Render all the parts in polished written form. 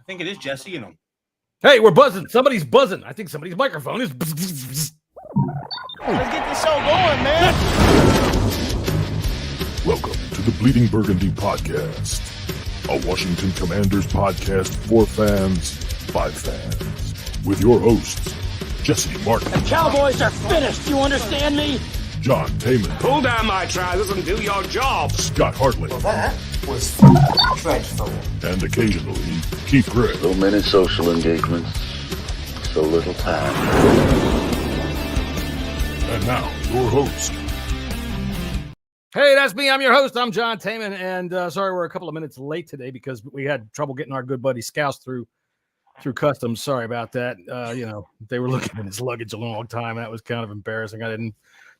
I think it is Jesse, you know. Hey, we're buzzing. Somebody's buzzing. I think somebody's microphone is. Let's get this show going, man. Welcome to the Bleeding Burgundy Podcast, a Washington Commanders podcast for fans, by fans, with your hosts, Jesse Martin. The Cowboys are finished, you understand me? John Taman. Pull down my trousers and do your job. Scott Hartley. Well, that was dreadful. And occasionally, Keith Gray. So many social engagements, so little time. And now, your host. Hey, that's me. I'm your host. I'm John Taman. And sorry, we're a couple of minutes late today because we had trouble getting our good buddy Scouse through customs. Sorry about that. They were looking at his luggage a long time. That was kind of embarrassing. I didn't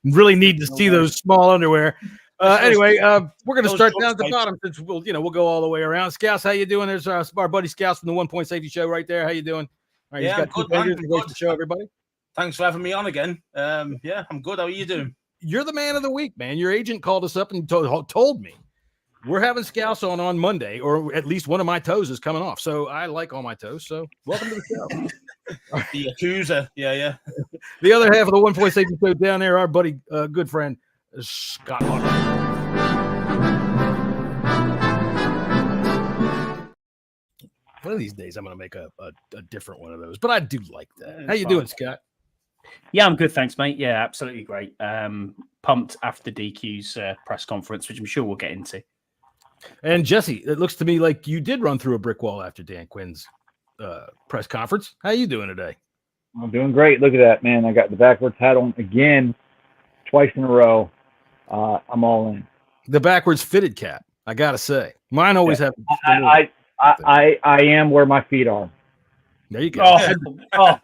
really need to see those small underwear. Anyway, we're going to start down at the bottom since we'll go all the way around. Scouse, how you doing? There's our buddy Scouse from the 1 Point Safety Show right there. How you doing? All right, Yeah, he's got two fingers to show everybody. Thanks for having me on again. Yeah, I'm good. How are you doing? You're the man of the week, man. Your agent called us up and told me we're having Scouse on Monday, or at least one of my toes is coming off. So I like all my toes. So welcome to the show. The accuser. Yeah. The other half of the 1 Point Safety Show down there, our buddy, good friend, Scott Hartley. One of these days, I'm going to make a different one of those, but I do like that. How you doing, Scott? Yeah, I'm good, thanks, mate. Yeah, absolutely great. Pumped after DQ's press conference, which I'm sure we'll get into. And Jesse, it looks to me like you did run through a brick wall after Dan Quinn's press conference. How you doing today? I'm doing great. Look at that, man. I got the backwards hat on again, twice in a row. I'm all in. The backwards fitted cap, I gotta say. Mine always have. I am where my feet are. There you go. Oh.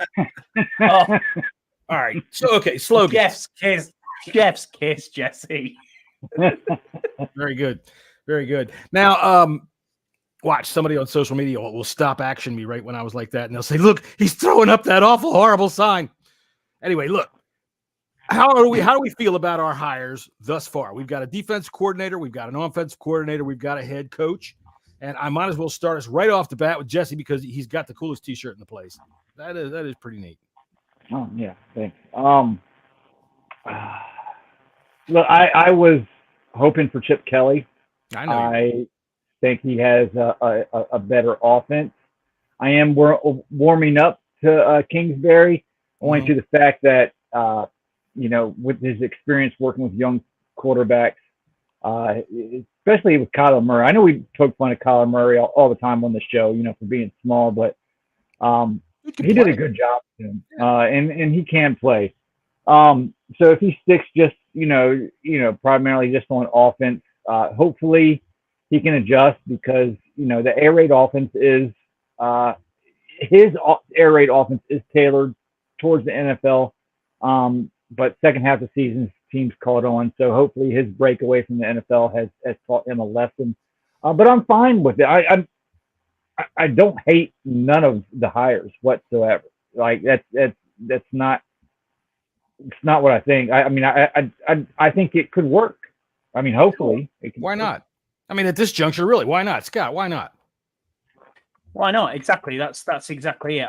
All right. So okay, slogan. Jeff's kiss, Jesse. Very good. Very good. Now, watch, somebody on social media will stop action me right when I was like that, and they'll say, "Look, he's throwing up that awful, horrible sign." Anyway, look. How do we feel about our hires thus far? We've got a defense coordinator, we've got an offensive coordinator, we've got a head coach, and I might as well start us right off the bat with Jesse because he's got the coolest T-shirt in the place. That is pretty neat. Oh yeah, thanks. Look, I was hoping for Chip Kelly. I think he has a better offense. I am warming up to Kingsbury, owing to the fact that with his experience working with young quarterbacks, especially with Kyler Murray. I know we poke fun at Kyler Murray all the time on the show, for being small, but he did a good job with him, and he can play. So if he sticks just, primarily just on offense, hopefully he can adjust because, the air raid offense is his air raid offense is tailored towards the NFL. But second half of the season, teams caught on. So hopefully his breakaway from the NFL has taught him a lesson. But I'm fine with it. I don't hate none of the hires whatsoever. Like that's not what I think. I think it could work. Hopefully. Why not? At this juncture, really, why not? Scott, why not? Why not? Exactly. That's exactly it.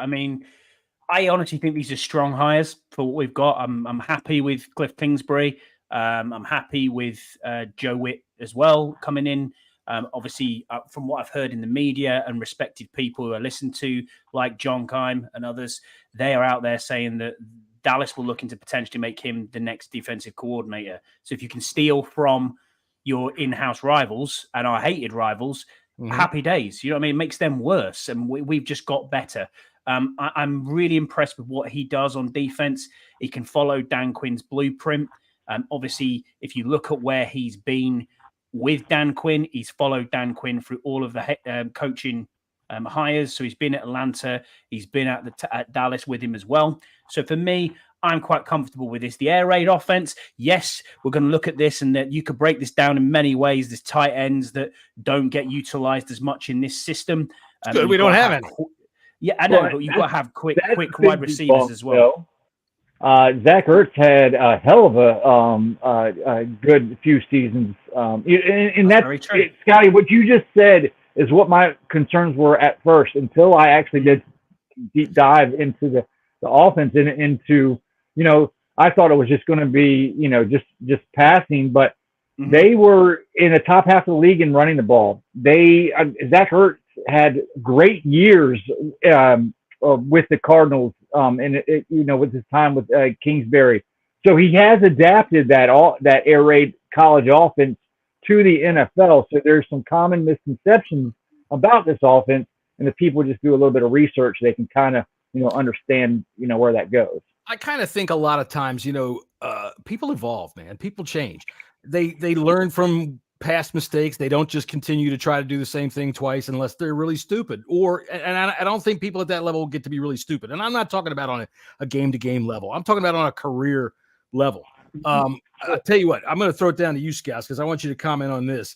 I honestly think these are strong hires for what we've got. I'm happy with Cliff Kingsbury. I'm happy with Joe Witt as well coming in. Obviously, from what I've heard in the media and respected people who I listen to, like John Keim and others, they are out there saying that Dallas will look into potentially make him the next defensive coordinator. So if you can steal from your in-house rivals and our hated rivals, happy days. You know what I mean? It makes them worse. And we've just got better. I'm really impressed with what he does on defense. He can follow Dan Quinn's blueprint. Obviously, if you look at where he's been with Dan Quinn, he's followed Dan Quinn through all of the coaching hires. So he's been at Atlanta. He's been at Dallas with him as well. So for me, I'm quite comfortable with this. The air raid offense, yes, we're going to look at this and that you could break this down in many ways. There's tight ends that don't get utilized as much in this system. Good, we don't have any. Yeah, I know, but you've got to have quick wide receivers as well. Zach Ertz had a hell of a good few seasons. And that's, Scotty, what you just said is what my concerns were at first until I actually did deep dive into the offense and into, I thought it was just going to be, just passing, but they were in the top half of the league in running the ball. Zach Ertz had great years with the Cardinals, and with his time with Kingsbury. So he has adapted that air raid college offense to the NFL. So there's some common misconceptions about this offense, and if people just do a little bit of research, they can kind of understand where that goes. I kind of think a lot of times people evolve, man. People change. They learn from past mistakes. They don't just continue to try to do the same thing twice unless they're really stupid. And I don't think people at that level get to be really stupid. And I'm not talking about on a game-to-game level. I'm talking about on a career level. I'll tell you what, I'm going to throw it down to you, Scouts, because I want you to comment on this.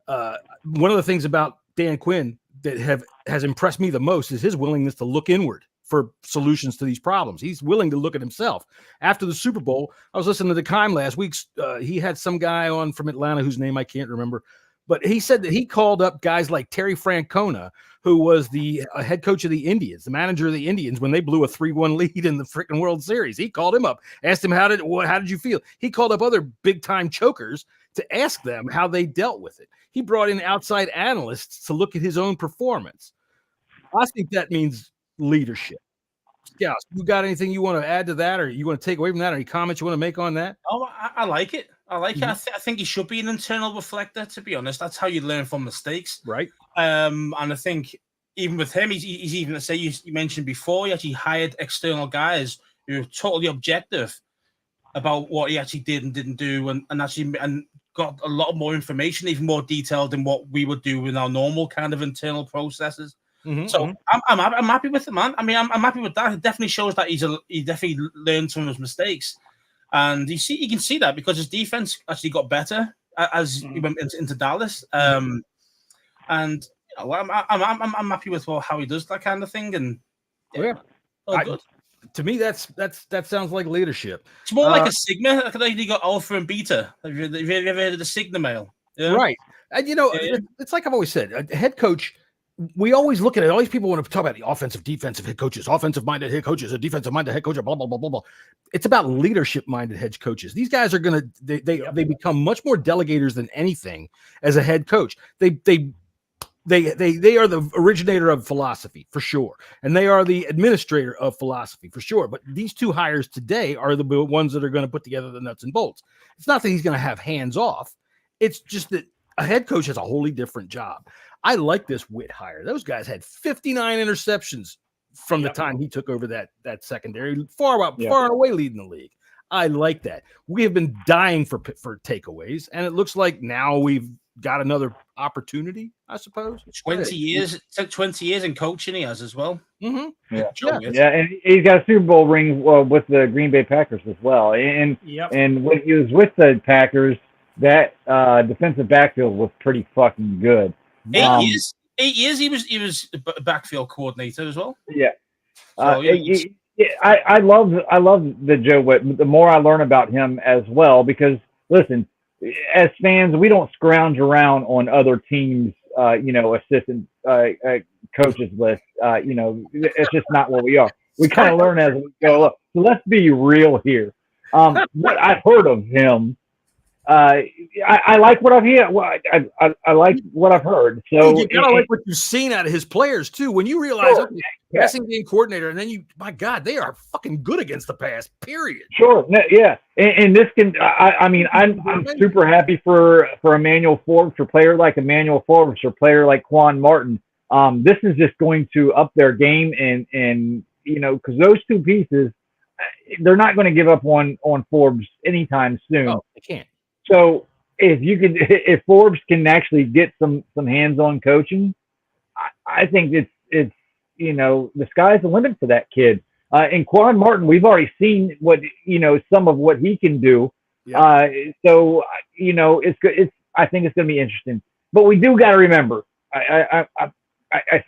One of the things about Dan Quinn that has impressed me the most is his willingness to look inward for solutions to these problems. He's willing to look at himself. After the Super Bowl, I was listening to Kime last week. He had some guy on from Atlanta whose name I can't remember, but he said that he called up guys like Terry Francona, who was the head coach of the Indians, the manager of the Indians, when they blew a 3-1 lead in the freaking World Series. He called him up, asked him, how did you feel? He called up other big-time chokers to ask them how they dealt with it. He brought in outside analysts to look at his own performance. I think that means leadership. Yeah, you got anything you want to add to that, or you want to take away from that? Any comments you want to make on that? Oh, I like it. It. I think he should be an internal reflector. To be honest, that's how you learn from mistakes, right? And I think even with him, he's even to say you mentioned before, he actually hired external guys who are totally objective about what he actually did and didn't do, and got a lot more information, even more detailed than what we would do in our normal kind of internal processes. So I'm happy with it, man. I mean, I'm happy with that. It definitely shows that he definitely learned from his mistakes, and you can see that because his defense actually got better as he went into Dallas. And I'm happy with how he does that kind of thing. And good. To me, that sounds like leadership. It's more like a Sigma. I think you got Alpha and Beta. Have you ever heard of the Sigma male? Yeah? Right. And it's like I've always said, a head coach. We always look at it. All these people want to talk about the offensive, defensive head coaches, offensive-minded head coaches, a defensive-minded head coach, blah, blah, blah, blah, blah. It's about leadership-minded head coaches. These guys are going to they become much more delegators than anything as a head coach. They are the originator of philosophy for sure, and they are the administrator of philosophy for sure. But these two hires today are the ones that are going to put together the nuts and bolts. It's not that he's going to have hands off. It's just that a head coach has a wholly different job. I like this Witt hire. Those guys had 59 interceptions from the time he took over that secondary, far and away leading the league. I like that. We have been dying for takeaways, and it looks like now we've got another opportunity, I suppose. 20 years. It took 20 years in coaching he has as well. Mm-hmm. Yeah, and he's got a Super Bowl ring with the Green Bay Packers as well. And when he was with the Packers, that defensive backfield was pretty fucking good. 8 years. 8 years. He was a backfield coordinator as well. Yeah. I love the Joe Witt. The more I learn about him as well, because listen, as fans, we don't scrounge around on other teams, assistant coaches list. It's just not what we are. We kind of learn as we go up. So let's be real here. What I've heard of him. I like what I've heard. I like what I've heard. So you gotta like what you've seen out of his players too. When you realize passing game coordinator, and then my God, they are fucking good against the pass. Period. Sure. Yeah. And this can. I'm super happy for Emmanuel Forbes, for a player like Emmanuel Forbes, or a player like Quan Martin. This is just going to up their game, and because those two pieces, they're not going to give up on Forbes anytime soon. Oh, they can't. So if Forbes can actually get some hands-on coaching, I think it's the sky's the limit for that kid. And Quan Martin, we've already seen some of what he can do. Yeah. It's good. I think it's going to be interesting. But we do got to remember, I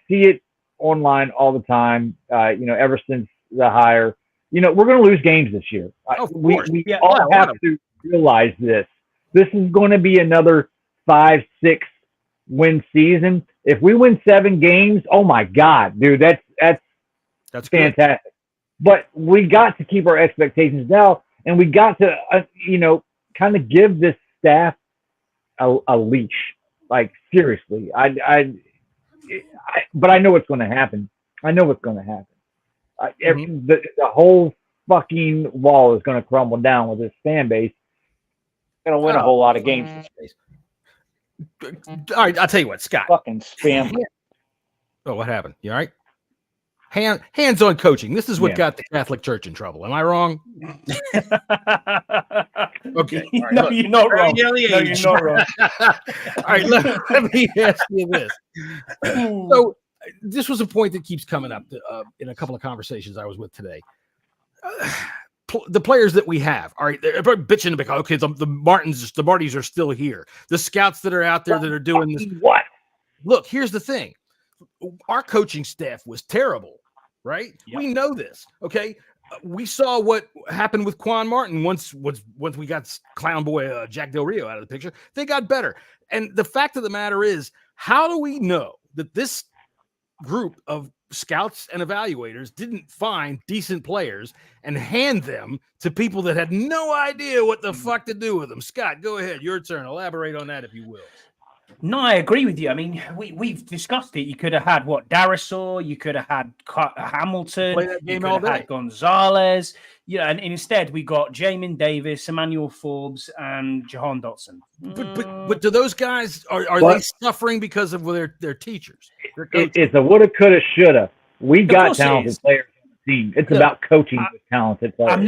see it online all the time. Ever since the hire, we're going to lose games this year. We all have to realize this. This is going to be another 5-6 win season. If we win 7 games, oh my God, dude, that's fantastic. Good. But we got to keep our expectations down, and we got to, kind of give this staff a leash. Like, seriously, but I know what's going to happen. The whole fucking wall is going to crumble down with this fan base. Going to win a whole lot of games. All right, I'll tell you what, Scott. Fucking spam. Oh, what happened? You all right? Hands-on coaching. This is what got the Catholic Church in trouble. Am I wrong? Okay. Right, no, you're not wrong. No, you're not wrong. All right, let me ask you this. So this was a point that keeps coming up in a couple of conversations I was with today. The players that we have, all right, they're bitching because, okay, the Martys are still here. The scouts that are out there that are doing this. What? Look, here's the thing. Our coaching staff was terrible, right? Yep. We know this, okay? We saw what happened with Quan Martin once we got clown boy Jack Del Rio out of the picture. They got better. And the fact of the matter is, how do we know that this group of scouts and evaluators didn't find decent players and hand them to people that had no idea what the fuck to do with them? Scott, go ahead. Your turn. Elaborate on that if you will. No, I agree with you. I mean, we've discussed it. You could have had Darasaur, you could have had Hamilton, you could have had Gonzalez, and instead we got Jamin Davis, Emmanuel Forbes, and Jahan Dotson. But do those guys are they suffering because of their teachers? It's a woulda, coulda, shoulda. We got talented players on the team. It's about coaching with talented players. I'm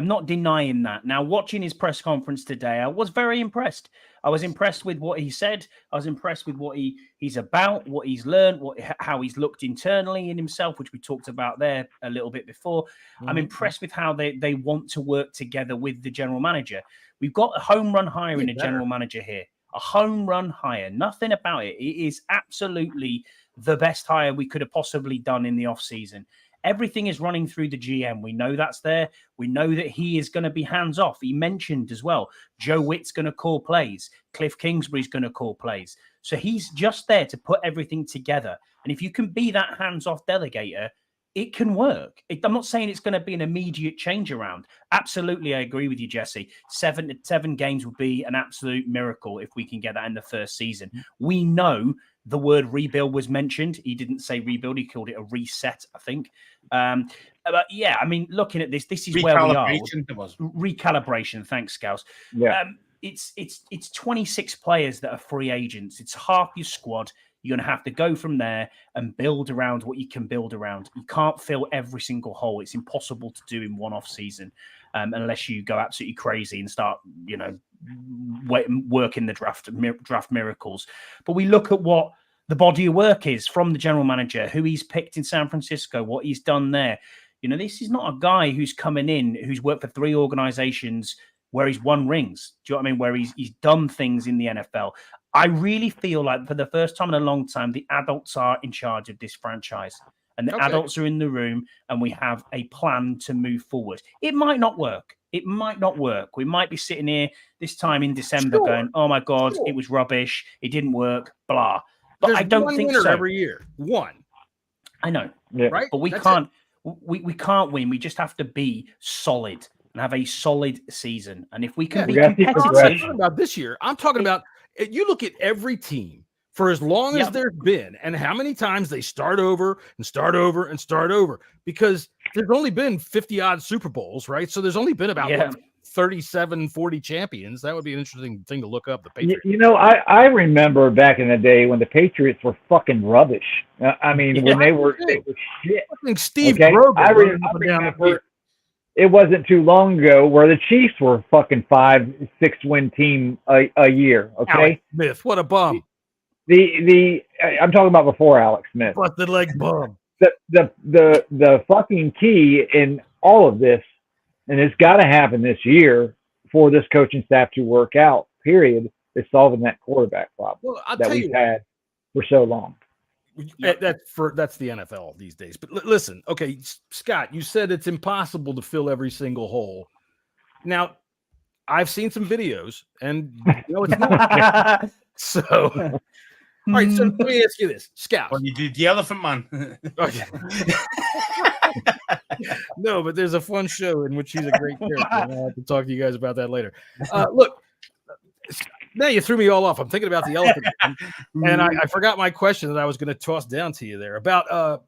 not denying that. Now, watching his press conference today, I was very impressed. I was impressed with what he said. I was impressed with what he's about, what he's learned, how he's looked internally in himself, which we talked about there a little bit before. Mm-hmm. I'm impressed with how they want to work together with the general manager. We've got a home run hire in a general manager here. A home run hire. Nothing about it. It is absolutely the best hire we could have possibly done in the offseason. Everything is running through the GM. We know that's there. We know that he is going to be hands off. He mentioned as well, Joe Witt's going to call plays. Cliff Kingsbury's going to call plays. So he's just there to put everything together. And if you can be that hands off delegator, it can work. I'm not saying it's going to be an immediate change around. Absolutely, I agree with you, Jesse. 7 games would be an absolute miracle if we can get that in the first season. We know the word rebuild was mentioned. He didn't say rebuild. He called it a reset, I think. But yeah, I mean, looking at this is where we are. Recalibration. Thanks, Scouse. Yeah. It's 26 players that are free agents. It's half your squad. You're going to have to go from there and build around what you can build around. You can't fill every single hole. It's impossible to do in one off season unless you go absolutely crazy and start, working the draft miracles. But we look at what the body of work is from the general manager, who he's picked in San Francisco, what he's done there. This is not a guy who's coming in, who's worked for 3 organizations where he's won rings. Do you know what I mean? Where he's done things in the NFL. I really feel like for the first time in a long time, the adults are in charge of this franchise. And the adults are in the room and we have a plan to move forward. It might not work. We might be sitting here this time in December going, oh my God, it was rubbish. It didn't work, blah. But I don't think so. Every year. One. I know. Yeah. Right? But we can't win. We just have to be solid and have a solid season. And if we can be competitive. I'm not talking about this year. I'm talking about, you look at every team for as long as there's been and how many times they start over and start over and start over, because there's only been 50 odd Super Bowls, right? So there's only been about 37, 40 champions. That would be an interesting thing to look up. The Patriots. I remember back in the day when the Patriots were fucking rubbish. When they were shit. I think Steve Grogan. I remember it wasn't too long ago where the Chiefs were fucking 5-6 win team a year. Okay, Alex Smith, what a bum. I'm talking about before Alex Smith. Busted leg bum. The fucking key in all of this, and it's got to happen this year for this coaching staff to work out. Period. Is solving that quarterback problem that we've had for so long. That's the NFL these days. But listen, okay, Scott, you said it's impossible to fill every single hole. Now, I've seen some videos, and it's not. So All right, so let me ask you this, Scout. Well, you did the Elephant Man. Okay. No, but there's a fun show in which he's a great character. And I'll have to talk to you guys about that later. Look, now you threw me all off. I'm thinking about the Elephant Man, and I forgot my question that I was going to toss down to you there about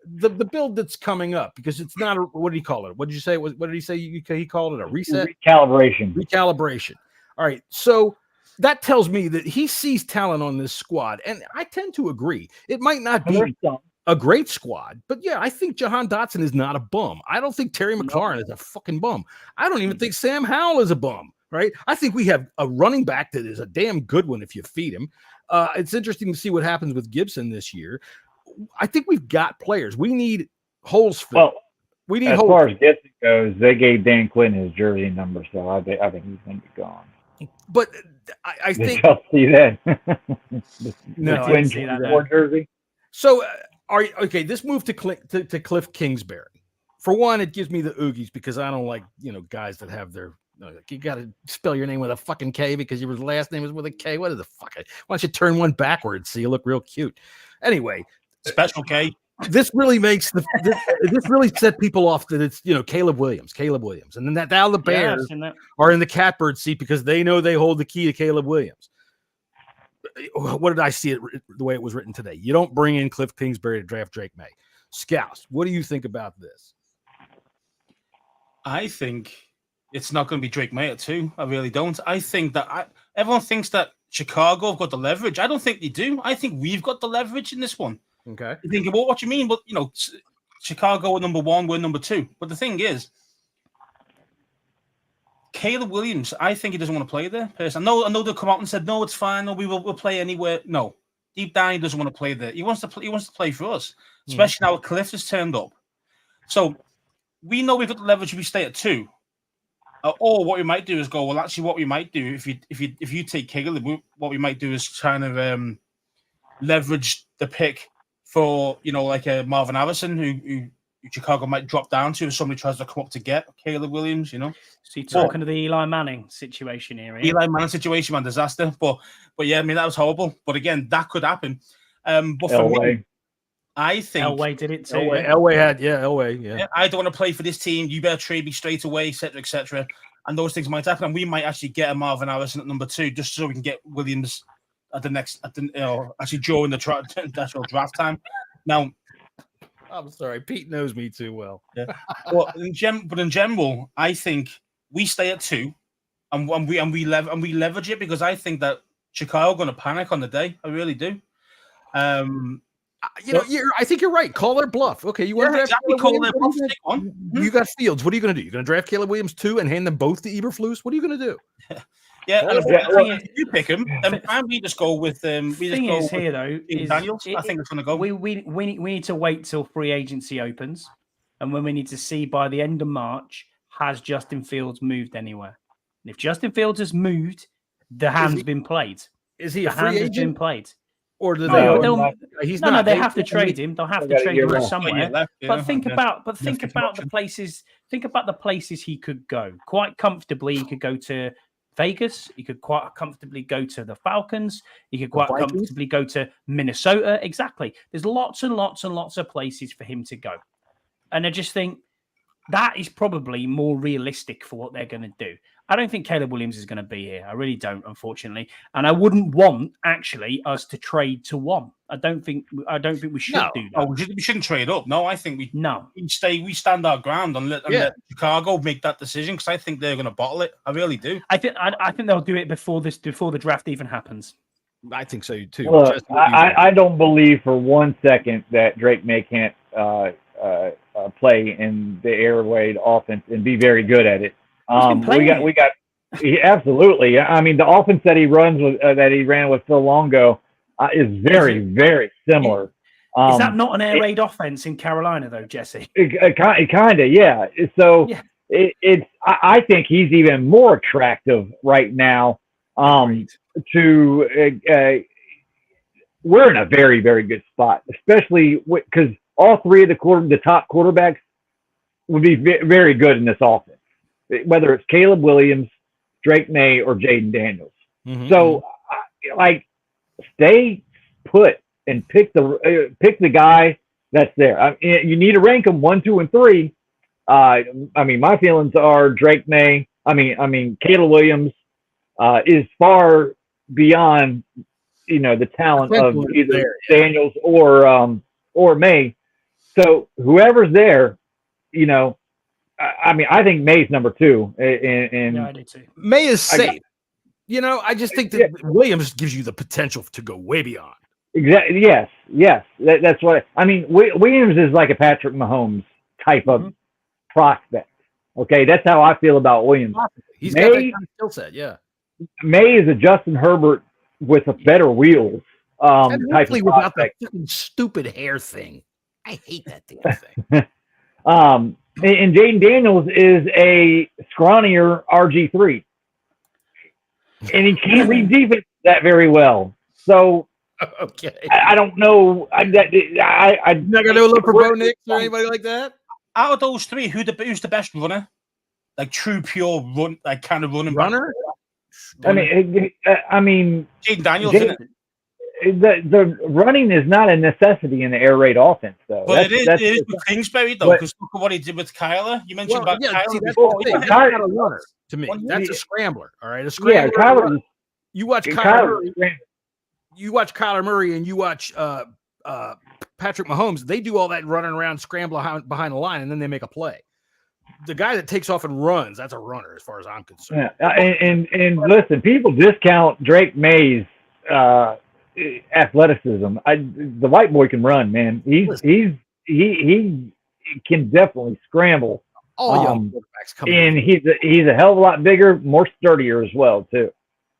the build that's coming up, because it's not what did he call it? What did you say? What did he say? He called it a reset? Recalibration. All right. So that tells me that he sees talent on this squad, and I tend to agree. It might not be a great squad, but yeah, I think Jahan Dotson is not a bum. I don't think Terry McLaurin is a fucking bum. I don't even think Sam Howell is a bum, right? I think we have a running back that is a damn good one if you feed him. It's interesting to see what happens with Gibson this year. I think we've got players. We need holes filled. Well, we need as holes far as Gibson goes, they gave Dan Quinn his jersey number, so I think he's going to be gone. But I think I'll see that. No, I didn't see that. Jersey. So okay? This move to Cliff Kingsbury. For one, it gives me the oogies because I don't like guys that have their. Like, you got to spell your name with a fucking K because your last name is with a K. What is the fuck? Why don't you turn one backwards so you look real cute? Anyway, special K. This really makes this really set people off that it's Caleb Williams, and then that now the Bears are in the catbird seat because they know they hold the key to Caleb Williams. What did I see it the way it was written today? You don't bring in Cliff Kingsbury to draft Drake May. Scouts, what do you think about this? I think it's not going to be Drake May at 2. I really don't. I think that everyone thinks that Chicago have got the leverage. I don't think they do. I think we've got the leverage in this one. Okay. You're thinking, well, what do you mean? But Chicago are number 1, we're number 2. But the thing is, Caleb Williams, I think he doesn't want to play there. I know they'll come out and said, no, it's fine. No, we'll play anywhere. No, deep down, he doesn't want to play there. He wants to play for us, especially now Cliff has turned up. So we know we've got the leverage if we stay at 2. Or what we might do is go, well, actually, what we might do if you take Caleb, what we might do is kind of leverage the pick for like a Marvin Harrison who Chicago might drop down to if somebody tries to come up to get Caleb Williams. So you're talking to the Eli Manning situation here. Eli Manning situation, man, disaster. But yeah, I mean that was horrible. But again, that could happen. But for me, I think Elway did it too. Elway had Elway. Yeah. I don't want to play for this team. You better trade me straight away, etc., etc. And those things might happen, and we might actually get a Marvin Harrison at number 2, just so we can get Williams at the next, actually during the actual draft time. Now, I'm sorry, Pete knows me too well. Yeah. Well, in general, I think we stay at 2, and we leverage it because I think that Chicago are going to panic on the day. I really do. I think you're right. Call their bluff. Okay, you want to draft call their bluff. You got Fields. What are you going to do? You're going to draft Caleb Williams 2 and hand them both to Eberflus? What are you going to do? If you pick him, then we just go with them. The thing is here though, Daniels. I think it's going to go. We need to wait till free agency opens, and when we need to see by the end of March, has Justin Fields moved anywhere? And if Justin Fields has moved, the hand's been played. Is he a free agent? Has been played. Or do he's not. They have to trade him. They'll have to trade him somewhere. But think about the places. Think about the places he could go. Quite comfortably, he could go to Vegas. He could quite comfortably go to the Falcons. He could quite comfortably go to Minnesota. Exactly. There's lots and lots and lots of places for him to go. And I just think that is probably more realistic for what they're going to do. I don't think Caleb Williams is going to be here. I really don't, unfortunately. And I wouldn't want actually us to trade to 1. I don't think we should do that. Oh, we shouldn't trade up. No, I think we stand our ground and let Chicago make that decision because I think they're going to bottle it. I really do. I think they'll do it before the draft even happens. I think so too. Look, I don't believe for 1 second that Drake May can't play in the air raid offense and be very good at it. We got absolutely. I mean, the offense that he runs with that he ran with Phil Longo is very, very similar. Is that not an air raid offense in Carolina though, Jesse? It kind of, yeah. So I think he's even more attractive right now. We're in a very, very good spot, especially because all 3 of the top quarterbacks would be very good in this offense. Whether it's Caleb Williams, Drake May, or Jaden Daniels. Mm-hmm. So, stay put and pick the guy that's there. I mean, you need to rank them 1, 2, and 3. I mean, my feelings are Drake May. Caleb Williams is far beyond, the talent of either Daniels or May. So whoever's there, I think May's number 2. And I do too. May is safe. I just think that Williams gives you the potential to go way beyond. Exactly. Yes. That's what I mean. Williams is like a Patrick Mahomes type of prospect. Okay, that's how I feel about Williams. He's got that kind of skill set. Yeah. May is a Justin Herbert with a better wheels. Type of without that fucking stupid hair thing. I hate that damn thing. And Jaden Daniels is a scrawnier RG3, and he can't read defense that very well. So. Okay. I don't know. I'm not gonna do a look for Bo Nix or anybody like that. Out of those 3, who's the best runner? Like true, pure run, like kind of running runner. Back? I mean, Jaden Daniels. Isn't it? The running is not a necessity in the air raid offense, though. But it is with Kingsbury, though, because look at what he did with Kyler. You mentioned about Kyler. That's not a runner to me. That's a scrambler. All right, a scrambler. Yeah, Kyler. You watch Kyler. You watch Kyler Murray and you watch Patrick Mahomes. They do all that running around, scramble behind the line, and then they make a play. The guy that takes off and runs, that's a runner as far as I'm concerned. Yeah, and listen, people discount Drake May's athleticism. The white boy can run, man. He can definitely scramble. All young quarterbacks come and he's a hell of a lot bigger, more sturdier as well too.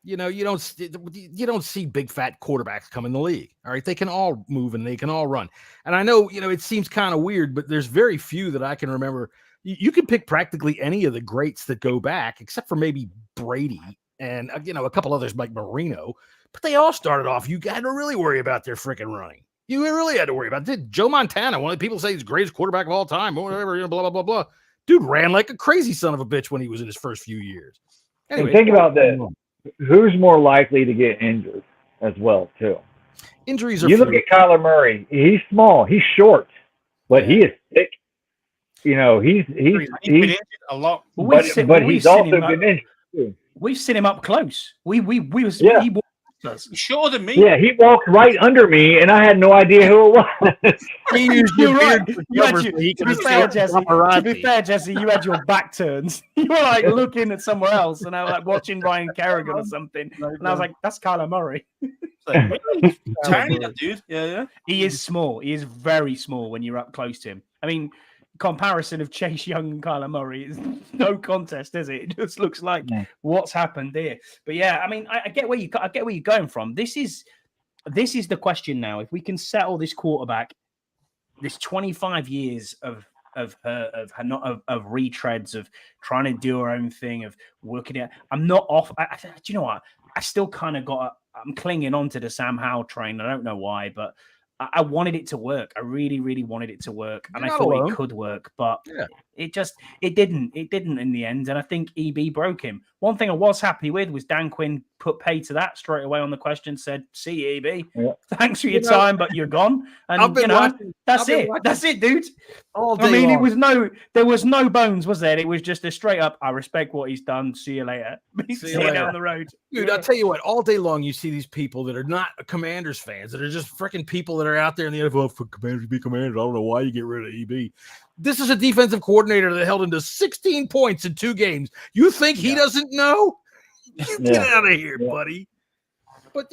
You don't see big fat quarterbacks come in the league. All right, they can all move and they can all run. And I know it seems kind of weird, but there's very few that I can remember. You can pick practically any of the greats that go back, except for maybe Brady and a couple others like Marino. But they all started off. You had to really worry about their freaking running. You really had to worry about it. Joe Montana, one of the people say he's the greatest quarterback of all time, or whatever. Blah blah blah blah. Dude ran like a crazy son of a bitch when he was in his first few years. Anyway, think about this. Who's more likely to get injured as well, too? Injuries are. You look at Kyler Murray. He's small. He's short, but he is thick. He's been injured a lot. But he's also been injured too. We've seen him up close. He He's shorter than me. Yeah, he walked right under me, and I had no idea who it was. You're right. To be fair, Jesse, you had your back turns. You were like looking at somewhere else, and I was like watching Ryan Kerrigan or something. And I was like, "That's Kyler Murray." Tiny, that dude. Yeah. He is small. He is very small when you're up close to him. I mean, comparison of Chase Young and Kyler Murray is no contest, is it? It just looks like what's happened here. But yeah, I mean, I get where you're going from. This is the question now. If we can settle this quarterback, this 25 years of retreads, of trying to do our own thing, of working it. I'm not off. Do you know what? I still kind of I'm clinging on to the Sam Howell train. I don't know why, but I wanted it to work. I really, really wanted it to work. And I thought it could work, but it didn't in the end. And I think EB broke him. One thing I was happy with was Dan Quinn put pay to that straight away on the question, said, "See, EB, thanks for your time, but you're gone." And that's it. That's it, dude. I mean, there was no bones, was there? It was just a straight up, I respect what he's done. See you later. See you down the road. Dude, I'll tell you what, all day long you see these people that are not Commanders fans, that are just freaking people that are out there in the NFL for Commanders be Commanders. I don't know why you get rid of EB. This is a defensive coordinator that held him to 16 points in 2 games. You think he doesn't know? You get out of here, buddy. But,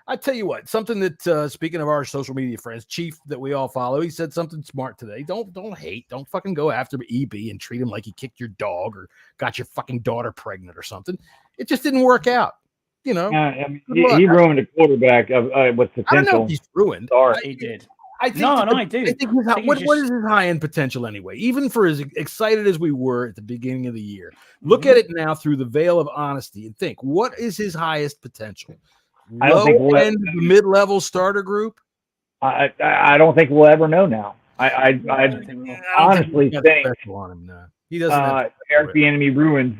I tell you what, something that, speaking of our social media friends, Chief, that we all follow, he said something smart today. Don't hate. Don't fucking go after EB and treat him like he kicked your dog or got your fucking daughter pregnant or something. It just didn't work out. He ruined a quarterback with potential. I don't know if he's ruined. Sorry. He did. I do. I think what is his high-end potential anyway? Even for as excited as we were at the beginning of the year, look at it now through the veil of honesty and think, what is his highest potential? Low end, mid-level starter group? I don't think we'll ever know now. I honestly think on him now. He doesn't. Eric Bieniemy ruins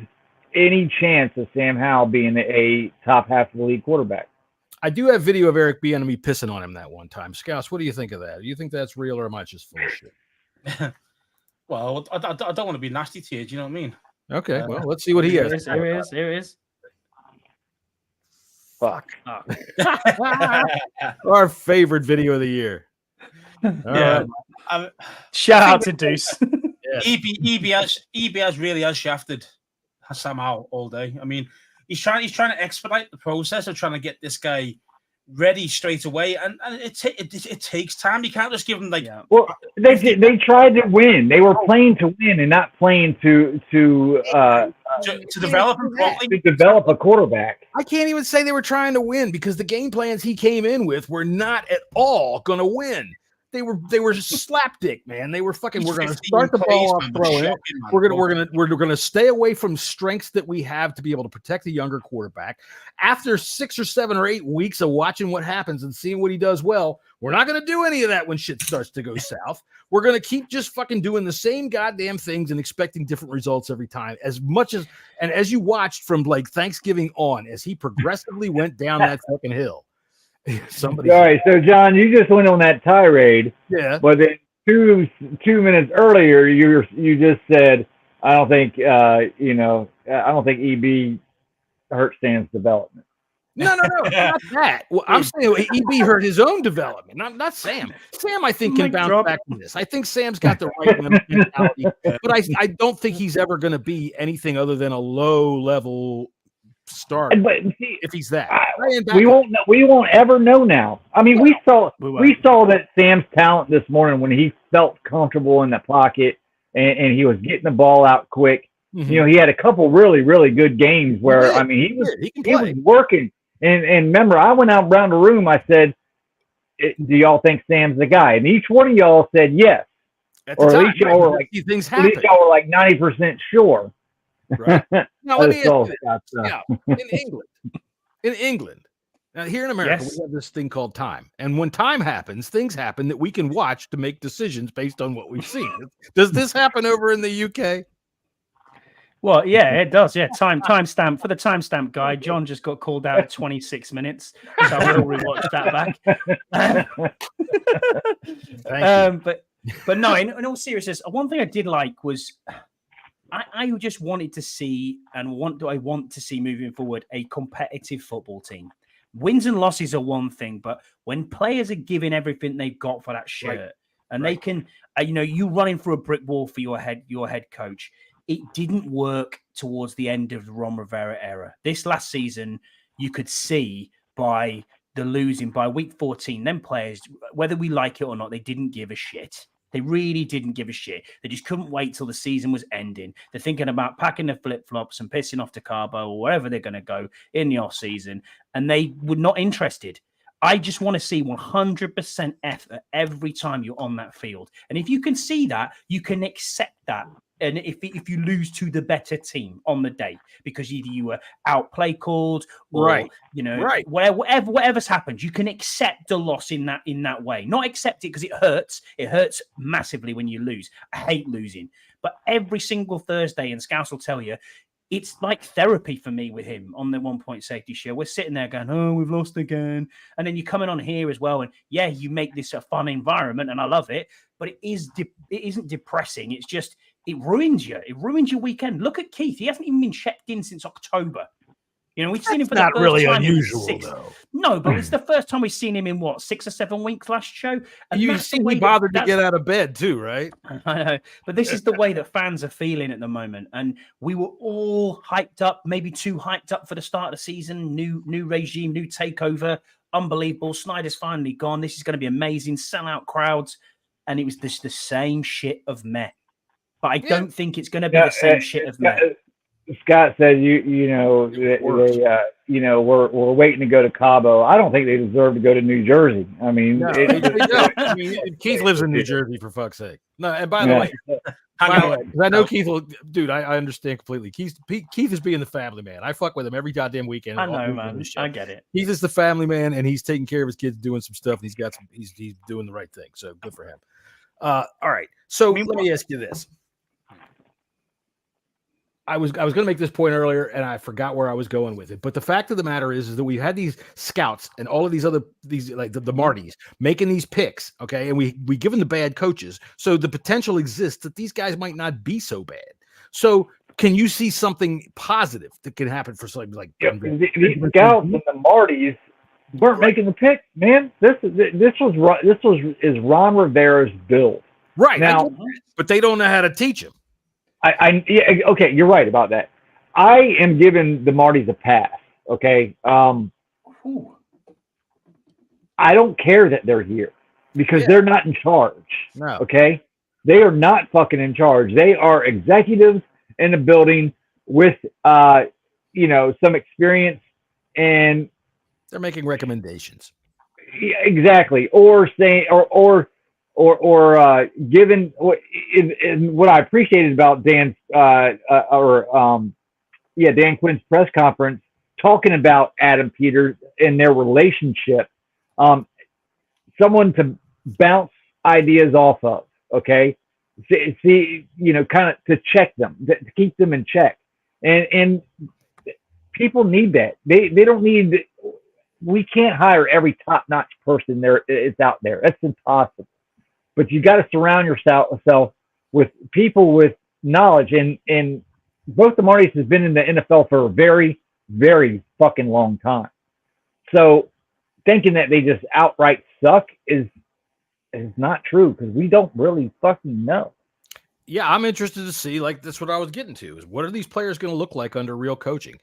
any chance of Sam Howell being a top half of the league quarterback. I do have video of Eric Bieniemy pissing on him that one time. Scouts, what do you think of that? Do you think that's real, or am I just full of shit? Well, I don't want to be nasty to you. Do you know what I mean? Okay, well, let's see what he has. Here he is. Fuck. Our favorite video of the year. Shout out to Deuce. EB has shafted somehow all day. I mean, he's trying to expedite the process of trying to get this guy ready straight away, and it takes time. You can't just give him Well, they tried to win. They were playing to win and not playing to develop him properly. To develop a quarterback. I can't even say they were trying to win because the game plans he came in with were not at all going to win. They were slapdick, man. They were fucking. We're going to start the ball off throwing it. We're going to stay away from strengths that we have to be able to protect the younger quarterback. After 6 or 7 or 8 weeks of watching what happens and seeing what he does well, we're not going to do any of that when shit starts to go south. We're going to keep just fucking doing the same goddamn things and expecting different results every time. As you watched from like Thanksgiving on, as he progressively went down that fucking hill. All right, so John, you just went on that tirade. Yeah. But then two minutes earlier, you just said, I don't think I don't think EB hurt Sam's development. No, not that. Well, I'm saying EB hurt his own development, not Sam. Sam, I think, can bounce back from this. I think Sam's got the right mentality, but I don't think he's ever going to be anything other than a low-level start. But see, if he's that, we won't ever know now. I mean, we saw that Sam's talent this morning when he felt comfortable in the pocket and he was getting the ball out quick. Mm-hmm. You know, he had a couple really, really good games where he was working. And remember, I went out around the room. I said, "Do y'all think Sam's the guy?" And each one of y'all said yes, or at least y'all were like, things happen. 90% sure. Right. Now let me ask you in England. Now here in America, we have this thing called time, and when time happens, things happen that we can watch to make decisions based on what we've seen. Does this happen over in the UK? Well, yeah, it does. Yeah, timestamp for the timestamp guy. John just got called out at 26 minutes, so I will rewatch that back. But no, in all seriousness, one thing I did like was I just wanted to see, and I want to see moving forward, a competitive football team. Wins and losses are one thing, but when players are giving everything they've got for that shirt, they can, you running through a brick wall for your head coach. It didn't work towards the end of the Ron Rivera era. This last season, you could see by the losing by week 14, them players, whether we like it or not, they didn't give a shit. They really didn't give a shit. They just couldn't wait till the season was ending. They're thinking about packing their flip-flops and pissing off to Cabo or wherever they're going to go in the off-season, and they were not interested. I just want to see 100% effort every time you're on that field. And if you can see that, you can accept that. And if you lose to the better team on the day because either you were outplay called or whatever's happened, you can accept the loss in that way. Not accept it because it hurts. It hurts massively when you lose. I hate losing. But every single Thursday, and Scouse will tell you, it's like therapy for me with him on the 1 Point Safety show. We're sitting there going, oh, we've lost again. And then you're coming on here as well. And yeah, you make this a fun environment and I love it, but it isn't depressing. It's just, it ruins you. It ruins your weekend. Look at Keith. He hasn't even been checked in since October. We've seen him for the first time. Not really unusual, though. No, but it's the first time we've seen him in 6 or 7 weeks last show. And you seem he bothered to get out of bed too, right? I know, but this is the way that fans are feeling at the moment. And we were all hyped up, maybe too hyped up for the start of the season. New regime, new takeover. Unbelievable. Snyder's finally gone. This is going to be amazing. Sellout crowds. And it was just the same shit of meh. But I don't think it's going to be the same shit of meh. Scott said, we're waiting to go to Cabo. I don't think they deserve to go to New Jersey. I mean, Keith lives in New Jersey, for fuck's sake. No, and by the way, I know Keith will, dude. I understand completely. Keith is being the family man. I fuck with him every goddamn weekend. I know, man. I get it. Keith is the family man, and he's taking care of his kids, doing some stuff. And he's doing the right thing. So good for him. All right. So let me ask you this. I was going to make this point earlier, and I forgot where I was going with it. But the fact of the matter is that we had these scouts and all of these like the Martys making these picks, okay, and we give them the bad coaches, so the potential exists that these guys might not be so bad. So, can you see something positive that can happen for something like the scouts and the Martys weren't making the pick, man? This was Ron Rivera's build, right? Now, but they don't know how to teach him. Yeah, okay, you're right about that. I am giving the Martys a pass. Okay, I don't care that they're here because they're not in charge. No. Okay, they are not fucking in charge. They are executives in a building with some experience, and they're making recommendations. Exactly, or saying or given what I appreciated about Dan Quinn's press conference, talking about Adam Peters and their relationship, someone to bounce ideas off of, okay, see kind of to check them, to keep them in check, and people need that. They don't need. We can't hire every top-notch person there is out there. That's impossible. But you got to surround yourself with people with knowledge. And both the Martys has been in the NFL for a very, very fucking long time. So thinking that they just outright suck is not true because we don't really fucking know. Yeah, I'm interested to see. Like that's what I was getting to. Is what are these players going to look like under real coaching?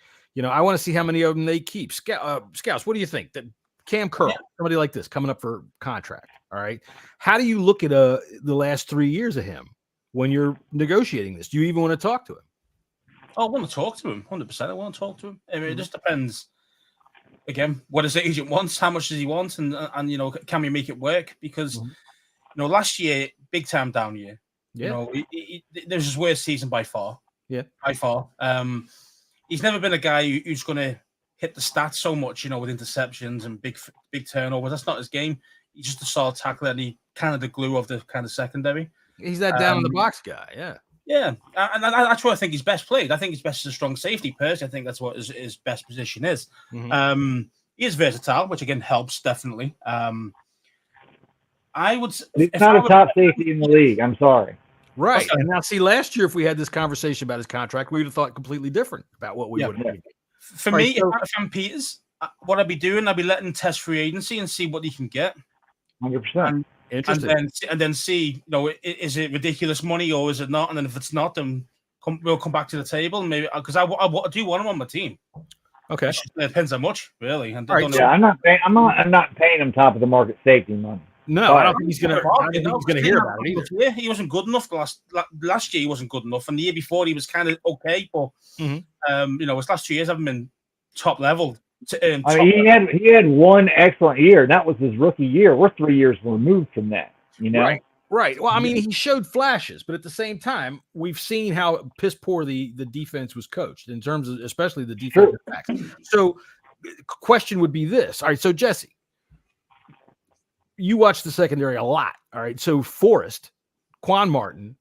I want to see how many of them they keep. Scouts, what do you think? That Cam Curl, somebody like this coming up for contract. All right. How do you look at the last 3 years of him when you're negotiating this? Do you even want to talk to him? Oh, I want to talk to him. 100%. I want to talk to him. I mean, it just depends. Again, what his agent wants, how much does he want, and can we make it work? Because last year, big time down year. Yeah. There's his worst season by far. Yeah. By far. He's never been a guy who's going to hit the stats so much, with interceptions and big turnovers. That's not his game. He's just a solid tackler, and he kind of the glue of the kind of secondary. He's that down in the box guy, yeah. Yeah, and that's where I think he's best played. I think he's best as a strong safety. Personally, I think that's what his best position is. Mm-hmm. He is versatile, which again helps definitely. I would. He's not a top safety in the league. I'm sorry. Right. And now, see, last year, if we had this conversation about his contract, we would have thought completely different about what we would have done. For me, if I'm Peters, what I'd be doing, I'd be letting him test free agency and see what he can get. 100%. Interesting. And then see, is it ridiculous money or is it not? And then if it's not, then we'll come back to the table. Maybe because I do want him on my team. Okay. It depends how much, really. And I'm not paying him top of the market safety money. No, I don't think he's gonna. Hear about it either. Yeah, he wasn't good enough last year. He wasn't good enough, and the year before he was kind of okay. But his last 2 years haven't been top level. He had one excellent year, and that was his rookie year. We're 3 years removed from that. Right. Well, I mean, he showed flashes, but at the same time, we've seen how piss poor the defense was coached in terms of, especially the defensive backs. So, question would be this. All right, so Jesse, you watch the secondary a lot. All right, so Forrest, Quan Martin,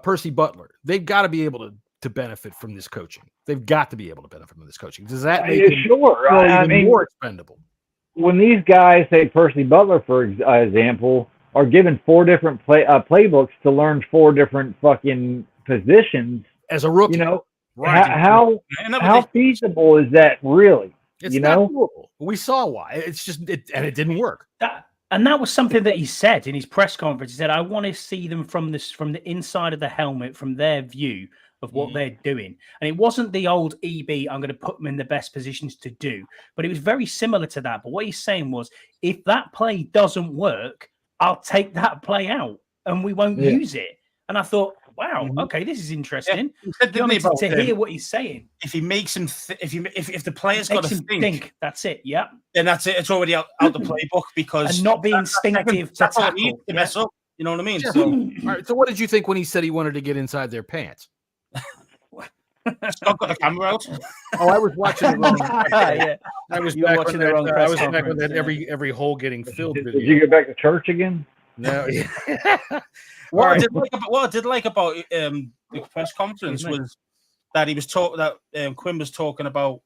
Percy Butler, they've got to be able to benefit from this coaching. They've got to be able to benefit from this coaching. Does that make it more expendable? When these guys, say Percy Butler, for example, are given 4 different playbooks to learn 4 different fucking positions as a rookie, how feasible is that really? It's not doable. We saw why. It's just and it didn't work. That was something that he said in his press conference. He said, "I want to see them from the inside of the helmet, from their view of what they're doing." And it wasn't the old EB, I'm going to put them in the best positions to do, but it was very similar to that. But what he's saying was, if that play doesn't work, I'll take that play out and we won't use it. And I thought, wow, okay, this is interesting. To hear what he's saying. If he makes him, if the player's got to think, that's it. Yeah, then that's it. It's already out the playbook because and not being instinctive to tackle to mess up. You know what I mean? Yeah. So, all right. So, what did you think when he said he wanted to get inside their pants? Scott got the camera out. Oh, I was watching it wrong. Yeah, I was watching the wrong. I was back with that every hole getting filled. Did you get back to church again? No. What I did like about the press conference was that he was Quinn was talking about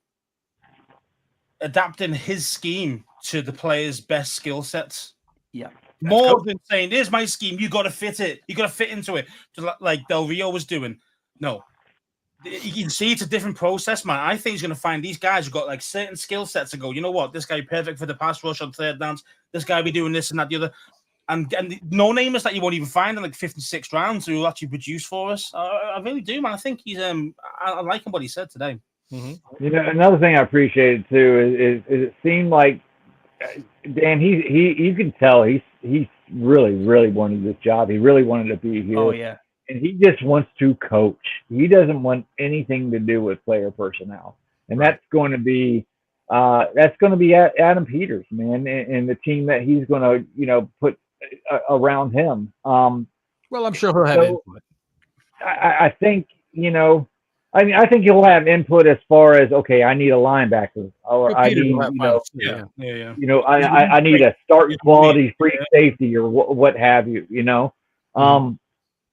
adapting his scheme to the players' best skill sets. Yeah. More than saying, "Here's my scheme. You got to fit it. You got to fit into it," just like Del Rio was doing. No, you can see it's a different process, man. I think he's going to find these guys who've got like certain skill sets and go, you know what, this guy perfect for the pass rush on third downs. This guy be doing this and that, the other, and no namers that you won't even find in like 56 rounds who will actually produce for us. I really do, man. I think he's I like what he said today. Mm-hmm. You know, another thing I appreciated too is it seemed like Dan, you can tell he's really wanted this job. He really wanted to be here. Oh yeah. And he just wants to coach. He doesn't want anything to do with player personnel. And that's going to be Adam Peters, man, and the team that he's going to, put around him. Well, I'm sure he'll have input. I think, I think he'll have input as far as, okay, I need a linebacker, or I need, I need a starting quality free safety, or what have you,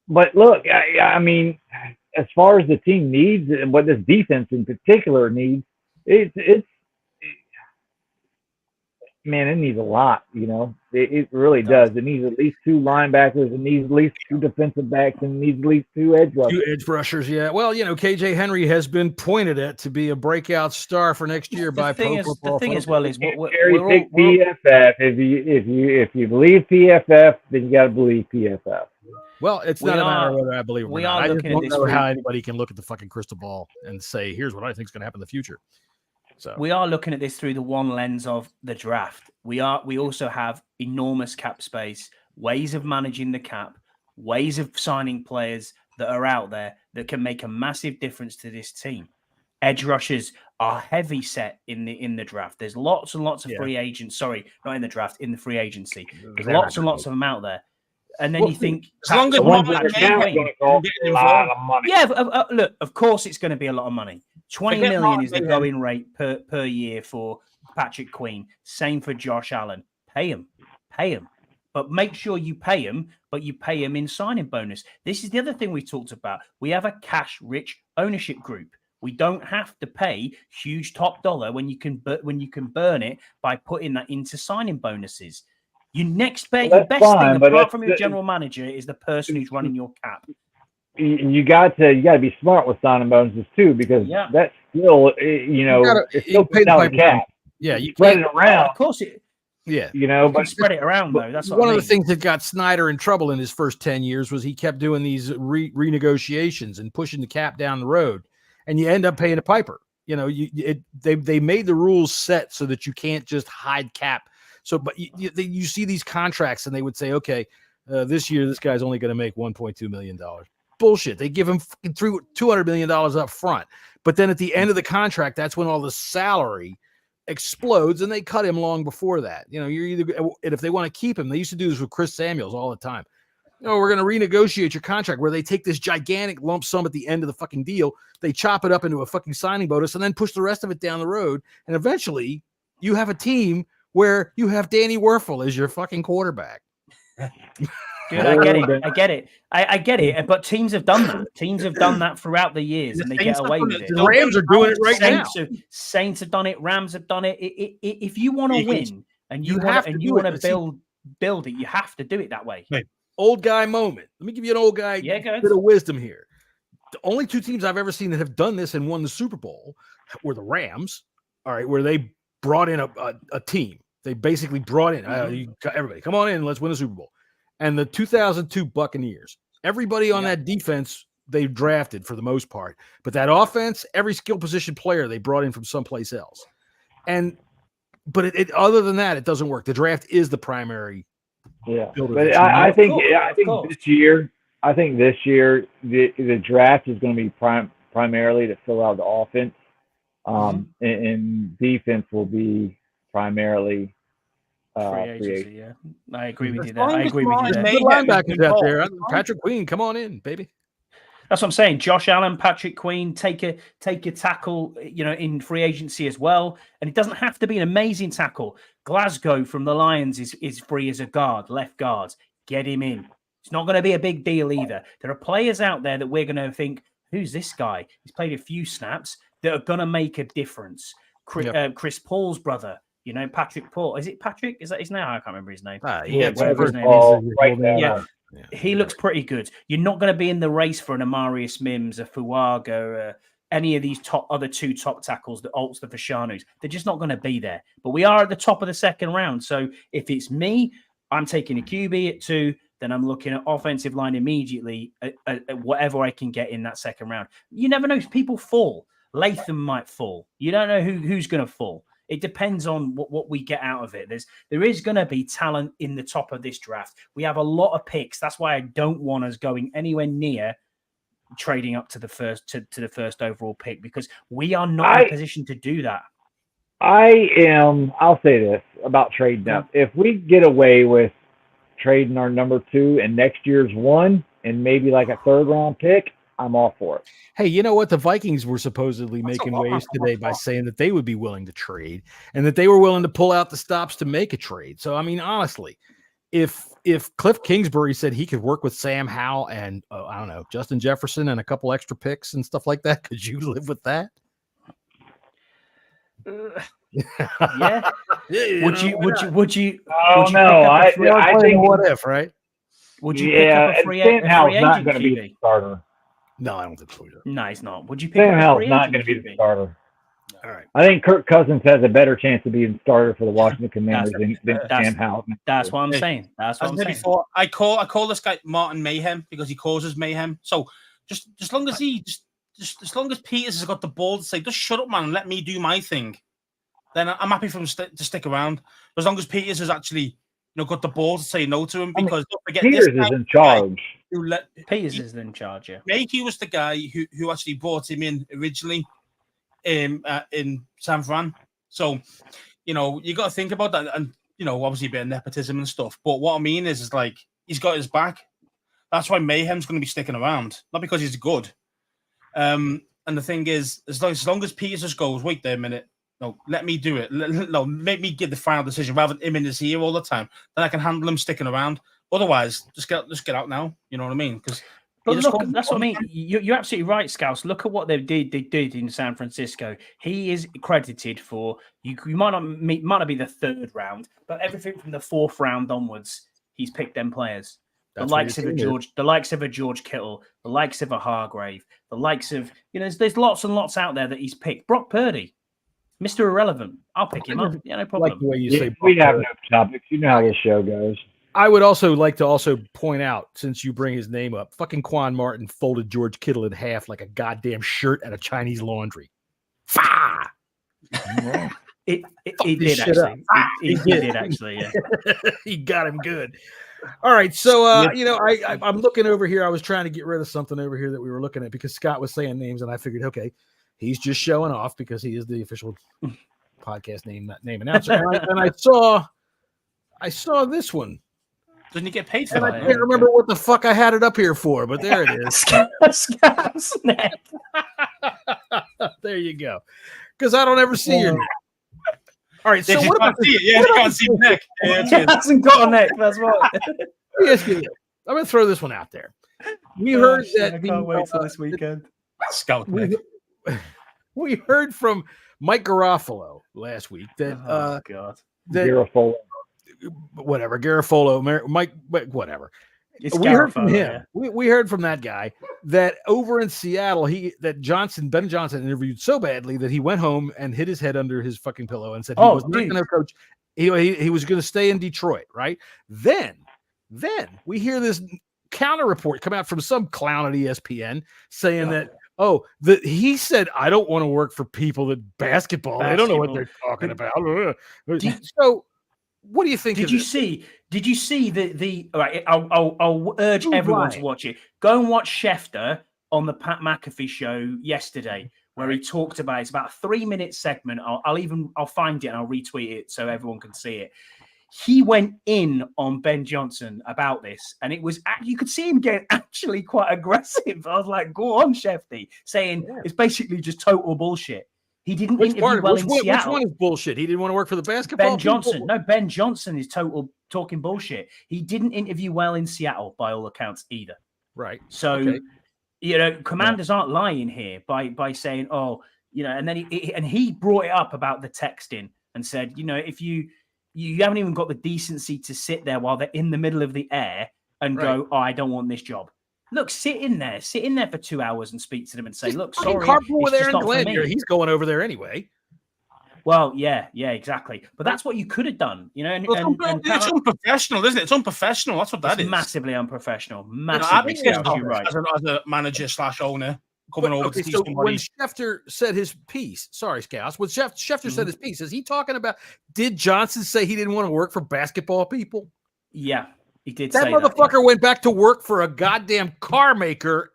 But look, I mean, as far as the team needs and what this defense in particular needs, it needs a lot, It really does. It needs at least 2 linebackers. It needs at least 2 defensive backs, and it needs at least 2 edge rushers. 2 edge rushers, yeah. Well, KJ Henry has been pointed at to be a breakout star for next year by Pro Football. The thing as well is we're PFF. If you believe PFF, then you got to believe PFF. Well, it's not a matter of whether I believe it or not. I just don't know how anybody can look at the fucking crystal ball and say, here's what I think is going to happen in the future. So we are looking at this through the one lens of the draft. We also have enormous cap space, ways of managing the cap, ways of signing players that are out there that can make a massive difference to this team. Edge rushers are heavy set in the draft. There's lots and lots of free agents. Sorry, not in the draft, in the free agency. There's lots and lots of them out there. And then you think, as long as look, of course it's going to be a lot of money. 20 million is the going rate per year for Patrick Queen. Same for Josh Allen. Pay him. But make sure you pay him, but you pay him in signing bonus. This is the other thing we talked about. We have a cash-rich ownership group. We don't have to pay huge top dollar when you can burn it by putting that into signing bonuses. Your best thing, apart from your general manager, is the person who's running your cap. You got to be smart with signing bonuses too, because that's still, it's still paying out the cap. Yeah, you spread it around. Of course, but spread it around though. That's one of the things that got Snyder in trouble in his first 10 years was he kept doing these renegotiations and pushing the cap down the road, and you end up paying a piper. They made the rules set so that you can't just hide cap. So, but you see these contracts, and they would say, okay, this year this guy's only going to make $1.2 million. Bullshit. They give him $200 million up front, but then at the end of the contract, that's when all the salary explodes, and they cut him long before that. You're either, and if they want to keep him, they used to do this with Chris Samuels all the time. We're going to renegotiate your contract, where they take this gigantic lump sum at the end of the fucking deal, they chop it up into a fucking signing bonus, and then push the rest of it down the road, and eventually you have a team where you have Danny Werfel as your fucking quarterback. Dude, I get it. But teams have done that. Teams have done that throughout the years, and they get away with it. The Rams are doing it right now. Saints have done it. Rams have done it. If you want to win and you want to build it, you have to do it that way. Right. Old guy moment. Let me give you an old guy bit of wisdom here. The only 2 teams I've ever seen that have done this and won the Super Bowl were the Rams. All right, where they brought in a team. They basically brought in everybody. Come on in, let's win a Super Bowl. And the 2002 Buccaneers. Everybody on that defense they drafted for the most part, but that offense, every skill position player they brought in from someplace else. But other than that, it doesn't work. The draft is the primary. Yeah, but I think this year the draft is going to be primarily to fill out the offense, and defense will be primarily free agency. Yeah, I agree with you there. Good linebackers out there. Patrick Queen, come on in, baby. That's what I'm saying. Josh Allen, Patrick Queen, take a tackle, in free agency as well. And it doesn't have to be an amazing tackle. Glasgow from the Lions is free as a guard, left guard. Get him in. It's not going to be a big deal either. There are players out there that we're going to think, who's this guy? He's played a few snaps that are going to make a difference. Chris Paul's brother, Patrick Paul. Is it Patrick? Is that his name? I can't remember his name. Whatever his name is. He looks pretty good. You're not going to be in the race for an Amarius Mims, a Fuaga, any of these other two top tackles, the Olts, the Fashanus. They're just not going to be there. But we are at the top of the second round. So if it's me, I'm taking a QB at 2. Then I'm looking at offensive line immediately at whatever I can get in that second round. You never know if people fall. Latham might fall. You don't know who's going to fall. It depends on what we get out of it. There is going to be talent in the top of this draft. We have a lot of picks. That's why I don't want us going anywhere near trading up to the first overall pick, because we are not in a position to do that. I'll say this about trading up. If we get away with trading our number 2 and next year's 1 and maybe like a 3rd round pick, I'm all for it. Hey, you know what? The Vikings were supposedly making waves today by saying that they would be willing to trade and that they were willing to pull out the stops to make a trade. So, I mean, honestly, if Cliff Kingsbury said he could work with Sam Howell and, I don't know, Justin Jefferson and a couple extra picks and stuff like that, could you live with that? Yeah. Would you? Oh, no. I think what if, right? Would you pick up a free agent? Sam Howell's not going to be the starter. No, I don't think so. No, he's not. Would you pick Sam up Howell's not going to be the starter. All right. I think Kirk Cousins has a better chance of being starter for the Washington Commanders than Sam Howell. That's what I'm saying. That's what I'm saying. Before, I call this guy Martin Mayhem because he causes mayhem. So just as long as as long as Peters has got the ball to say, just shut up, man, and let me do my thing, then I'm happy for him to stick around. As long as Peters has actually got the ball to say no to him, because don't forget, Peters is in charge. Peters is in charge. Yeah, Makey was the guy who actually brought him in originally in San Fran. So you got to think about that, and obviously a bit of nepotism and stuff. But what I mean is like he's got his back. That's why Mayhem's going to be sticking around, not because he's good. And the thing is, as long as Peters just goes, wait there a minute. No, let me do it. No, make me give the final decision rather than him in his ear all the time. Then I can handle him sticking around. Otherwise, just get out now. You know what I mean? But look, that's what I mean. You're absolutely right, Scouse. Look at what they did in San Francisco. He is credited for you might not be the 3rd round, but everything from the 4th round onwards, he's picked them players. The likes of a George Kittle, the likes of a Hargrave, the likes of there's lots and lots out there that he's picked. Brock Purdy, Mr. Irrelevant. I'll pick him up. Yeah, no problem. Like the way you say we have no topics. You know how this show goes. I would also like to point out, since you bring his name up, fucking Quan Martin folded George Kittle in half like a goddamn shirt at a Chinese laundry. Fa! He did actually. He did actually. Yeah, he got him good. All right, so I'm looking over here. I was trying to get rid of something over here that we were looking at because Scott was saying names, and I figured, okay, he's just showing off because he is the official podcast name announcer. And I saw this one. Didn't you get paid for and that? I can't remember what the fuck I had it up here for, but there it is. Scott's neck. There you go. Because I don't ever see your neck. All right, so what about this? You can't see the neck. He hasn't got a neck. That's right. Yes, I'm going to throw this one out there. We heard that. I can't wait till this weekend. Scout neck. We heard from Mike Garofalo last week that Garofalo. Whatever, Garofalo, Mike, whatever. We heard from him. Yeah. We heard from that guy that over in Seattle, Ben Johnson interviewed so badly that he went home and hid his head under his fucking pillow and said he was not going to coach. He was going to stay in Detroit, right? Then we hear this counter report come out from some clown at ESPN saying that he said, I don't want to work for people that basketball. They don't know what they're talking about. So what do you think? Did you see the all right, I'll urge everyone to watch it. Go and watch Schefter on the Pat McAfee show yesterday, where he talked about it's about a 3-minute segment. I'll find it and I'll retweet it so everyone can see it. He went in on Ben Johnson about this, and it was you could see him getting actually quite aggressive. I was like, "Go on, Shefty," saying it's basically just total bullshit. He didn't interview well in Seattle. Which one is bullshit? He didn't want to work for the basketball. Ben Johnson. No, Ben Johnson is total talking bullshit. He didn't interview well in Seattle by all accounts either. Right. So commanders aren't lying here by saying, oh, and then he brought it up about the texting and said, if you haven't even got the decency to sit there while they're in the middle of the air and go, oh, I don't want this job. Look, sit in there for 2 hours and speak to them and say, look, sorry, carpool with Aaron Glenn here. He's going over there anyway. Well, yeah, exactly. But that's what you could have done, it's unprofessional, isn't it? It's unprofessional. That's what that is. Massively unprofessional. Massively. You're right. As a manager / owner coming over to see somebody. When Schefter said his piece, sorry, Scouts, when Schefter said his piece, is he talking about, did Johnson say he didn't want to work for basketball people? Yeah. He did that say motherfucker went back to work for a goddamn car maker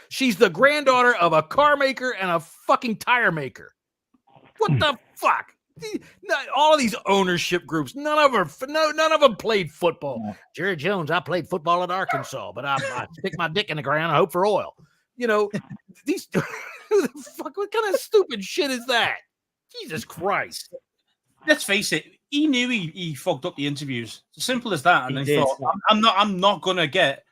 she's the granddaughter of a car maker and a fucking tire maker. What the fuck? All of these ownership groups, none of them played football. Jerry Jones, I played football at Arkansas, but I stick my dick in the ground and hope for oil. These who the fuck? What kind of stupid shit is that? Jesus Christ! Let's face it. He knew he fucked up the interviews. It's as simple as that. And he thought, I'm not gonna get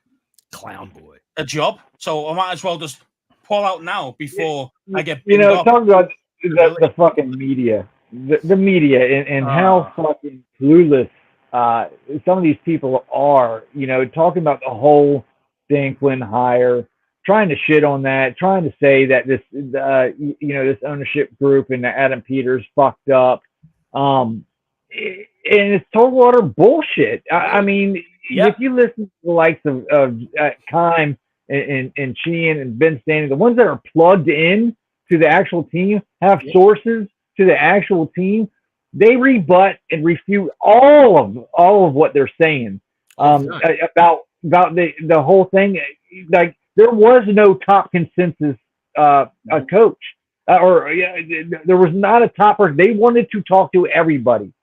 clown boy a job, so I might as well just pull out now before I get. Talk about the fucking media, the media, and how fucking clueless some of these people are. Talking about the whole Dan Quinn hire, trying to shit on that, trying to say that this, this ownership group and Adam Peters fucked up. And it's total utter bullshit. I mean, if you listen to the likes of Kime and Sheehan and Ben Stanley, the ones that are plugged in to the actual team, have sources to the actual team, they rebut and refute all of what they're saying about the whole thing. Like, there was no top consensus coach. There was not a topper. They wanted to talk to everybody.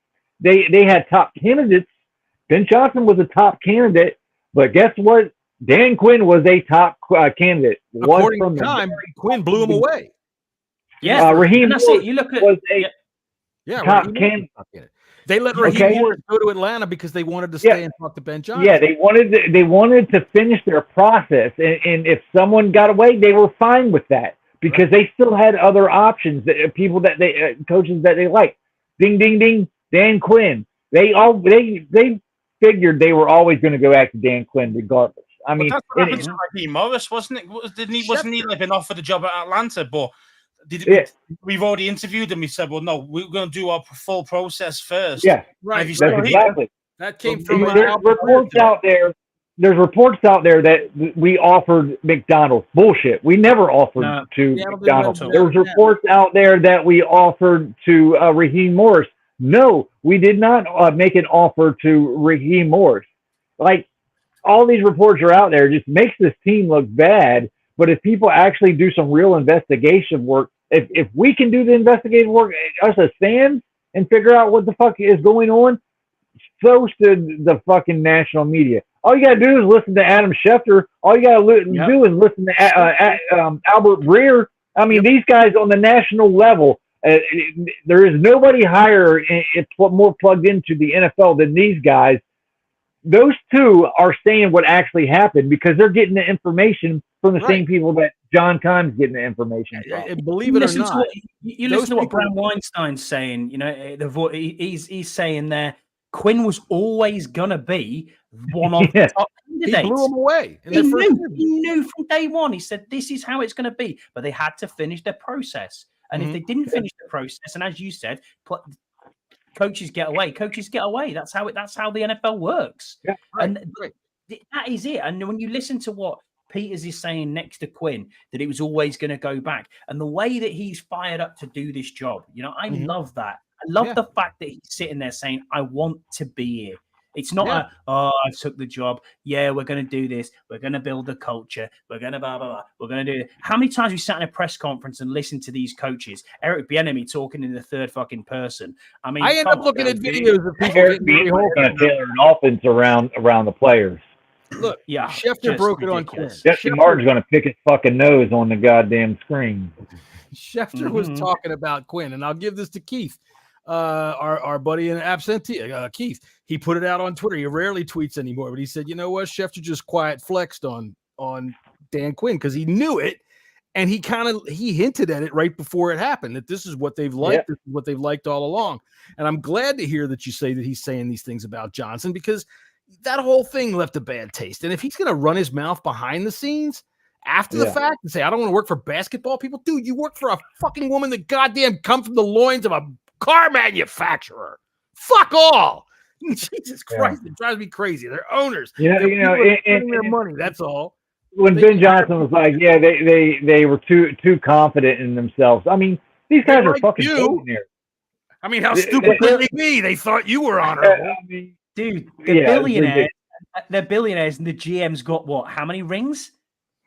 They had top candidates. Ben Johnson was a top candidate, but guess what? Dan Quinn was a top candidate. According to time, Quinn blew him away. Yeah, Raheem Morris was a top candidate. They let Raheem Morris go to Atlanta because they wanted to stay and talk to Ben Johnson. Yeah, they wanted to finish their process, and if someone got away, they were fine with that. Because they still had other options, coaches that they liked. Ding, ding, ding. Dan Quinn. They figured they were always going to go after Dan Quinn regardless. I mean, that's what happened to Raheem Morris, wasn't it? Wasn't he like been offered a job at Atlanta? But we've already interviewed him. He said, "Well, no, we're going to do our full process first." Yeah, right. That's exactly. That came from there's reports out there. There's reports out there that we offered McDonald's. Bullshit. We never offered to McDonald's. There's reports out there that we offered to Raheem Morris. No, we did not make an offer to Raheem Morris. Like, all these reports are out there. It just makes this team look bad. But if people actually do some real investigation work, if we can do the investigative work, us as fans, and figure out what the fuck is going on, so should the fucking national media. All you got to do is listen to Adam Schefter. All you got to do is listen to Albert Breer. I mean, these guys on the national level, there is nobody higher more plugged into the NFL than these guys. Those two are saying what actually happened because they're getting the information from the same people that John Kime's getting the information from. And believe it or not, you listen to what Bram Weinstein's saying. He's saying there, Quinn was always gonna be one of the top candidates. He blew him away. He knew from day one. He said, "This is how it's going to be," but they had to finish their process. And if they didn't finish the process, and as you said, coaches get away. Coaches get away. That's how the NFL works. Yeah, and that is it. And when you listen to what Peters is saying next to Quinn, that it was always going to go back, and the way that he's fired up to do this job, I love that. I love the fact that he's sitting there saying, "I want to be here." It's not I took the job. Yeah, we're going to do this. We're going to build a culture. We're going to blah, blah, blah. We're going to do it. How many times we sat in a press conference and listened to these coaches? Eric Bieniemy talking in the third fucking person. I mean, I end up looking at videos of people Eric Bieniemy going to tailor an offense around the players. Look, Schefter broke it on Quinn. Justin Martin's going to pick his fucking nose on the goddamn screen. Schefter was talking about Quinn, and I'll give this to Keith. Our buddy in absentee, Keith, he put it out on Twitter. He rarely tweets anymore, but he said, "You know what? Schefter just quiet flexed on Dan Quinn because he knew it. And he hinted at it right before it happened, that this is what they've liked, This is what they've liked all along. And I'm glad to hear that you say that he's saying these things about Johnson, because that whole thing left a bad taste. And if he's going to run his mouth behind the scenes after the fact and say, I don't want to work for basketball people, dude, you work for a fucking woman that goddamn come from the loins of a car manufacturer. Fuck all. Jesus Christ, it drives me crazy. They're owners. And their money. That's all. When Ben Johnson was like, they were too confident in themselves. I mean, these guys are fucking billionaires. I mean, how stupid could they be? They thought you were honorable. Dude, they're billionaires, and the GM's got what? How many rings?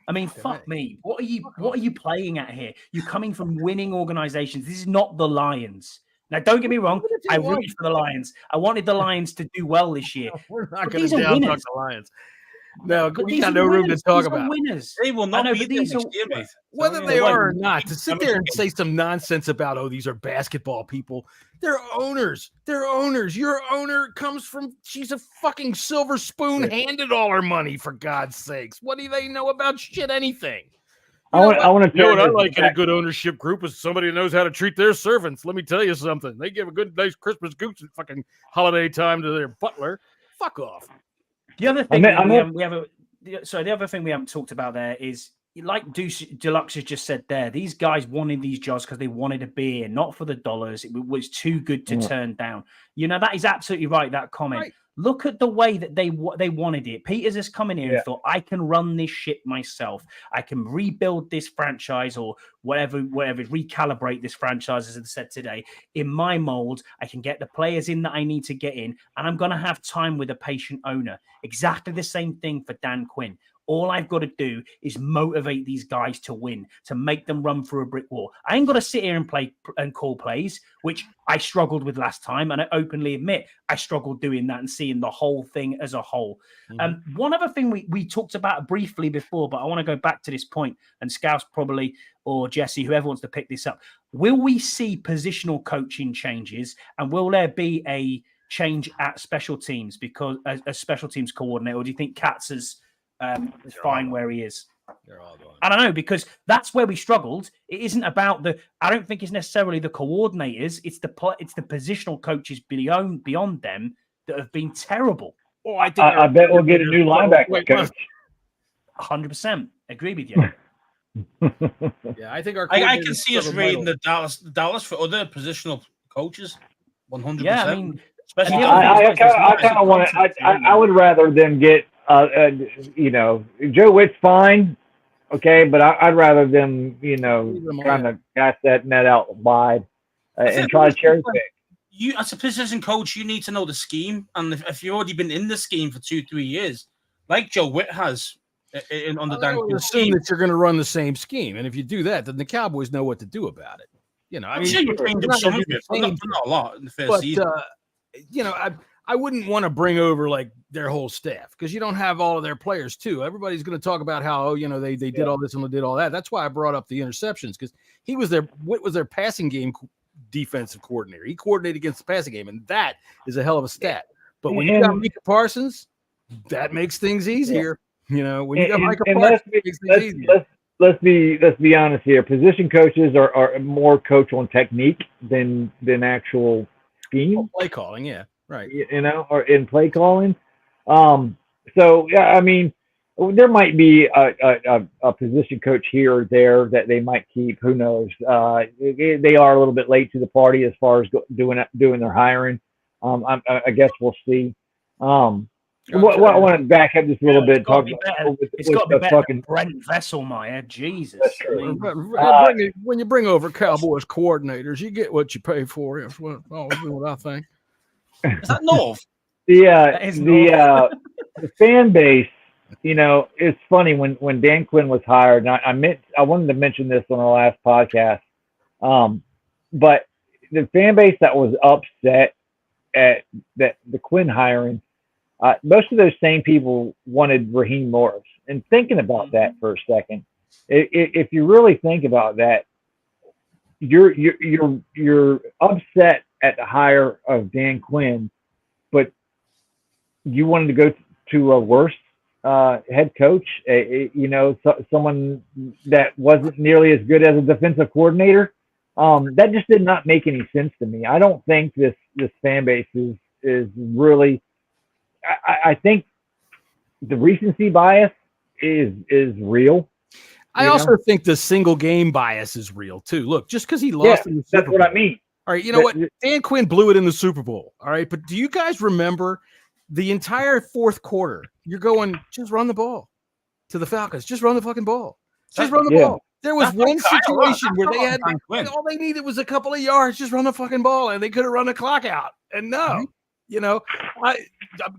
I mean, fuck me. What are you playing at here? You're coming from winning organizations. This is not the Lions. Now, don't get me wrong. I rooted for the Lions. I wanted the Lions to do well this year. We're not going to down talk the Lions. No, we got no room to talk about. Winners. They will not be these next year, mate. Whether they are or not, to sit there and say some nonsense about, these are basketball people. They're owners. They're owners. Your owner she's a fucking silver spoon handed all her money, for God's sakes. What do they know about shit anything? I want to tell you what I like in a good ownership group is somebody who knows how to treat their servants. Let me tell you something. They give a good, nice Christmas goose at fucking holiday time to their butler. Fuck off. The other thing the other thing we haven't talked about there is, like Deluxe has just said there, these guys wanted these jobs because they wanted a beer, not for the dollars. It was too good to turn down. That is absolutely right, that comment. Right. Look at the way that they wanted it. Peters has come in here and thought, I can run this shit myself. I can rebuild this franchise or whatever, recalibrate this franchise, as I said today. In my mold, I can get the players in that I need to get in, and I'm going to have time with a patient owner. Exactly the same thing for Dan Quinn. All I've got to do is motivate these guys to win, to make them run through a brick wall. I ain't got to sit here and play and call plays, which I struggled with last time. And I openly admit I struggled doing that and seeing the whole thing as a whole. Mm-hmm. One other thing we talked about briefly before, but I want to go back to this point, and Scouse probably, or Jesse, whoever wants to pick this up. Will we see positional coaching changes, and will there be a change at special teams because a special teams coordinator, or do you think Katz is fine where he is? I don't know, because that's where we struggled. It isn't about I don't think it's necessarily the coordinators. It's the positional coaches beyond them that have been terrible. Oh, I bet we'll get a new linebacker coach. 100% agree with you. Yeah, I think I can see us raiding the Dallas for other positional coaches. 100%. Yeah, I mean, especially I kind of want to. I would rather them get. Joe Witt's fine, okay, but I'd rather them, kind of cast that net out wide and try to cherry pick. You, as a position coach, you need to know the scheme, and if you've already been in the scheme for 2-3 years, like Joe Witt has on the Dan Quinn assume that you're going to run the same scheme, and if you do that, then the Cowboys know what to do about it. I'm sure you trained them some of it, but not a lot in the first season. I wouldn't want to bring over like their whole staff, because you don't have all of their players too. Everybody's going to talk about how, they did all this and they did all that. That's why I brought up the interceptions, because Witt was their passing game defensive coordinator. He coordinated against the passing game, and that is a hell of a stat. But when you got Micah Parsons, that makes things easier. When you got Micah Parsons, it makes things easier. Let's be honest here. Position coaches are more coach on technique than actual scheme. Play calling, yeah. Right. Or in play calling. So yeah, I mean, there might be a position coach here or there that they might keep. Who knows? They are a little bit late to the party as far as doing their hiring. I guess we'll see. I want to back up just a little bit. It's got to be better than Brent Vesselmeyer. Jesus. When you bring over Cowboys coordinators, you get what you pay for. That's what I think. Is that North? The fan base, it's funny when Dan Quinn was hired. And I wanted to mention this on our last podcast, but the fan base that was upset at the Quinn hiring, most of those same people wanted Raheem Morris. And thinking about that for a second, if you really think about that, you're upset at the hire of Dan Quinn, but you wanted to go to a worse head coach, someone that wasn't nearly as good as a defensive coordinator. That just did not make any sense to me. I don't think this fan base is really. I think the recency bias is real. I also think the single game bias is real too. Look, just because he lost in the Super Bowl. That's what I mean. All right, you know what? Dan Quinn blew it in the Super Bowl. All right, but do you guys remember the entire fourth quarter? You're going, just run the ball to the Falcons. Just run the fucking ball. Just run the ball. There was one situation where they had all they needed was a couple of yards. Just run the fucking ball, and they could have run the clock out. And no,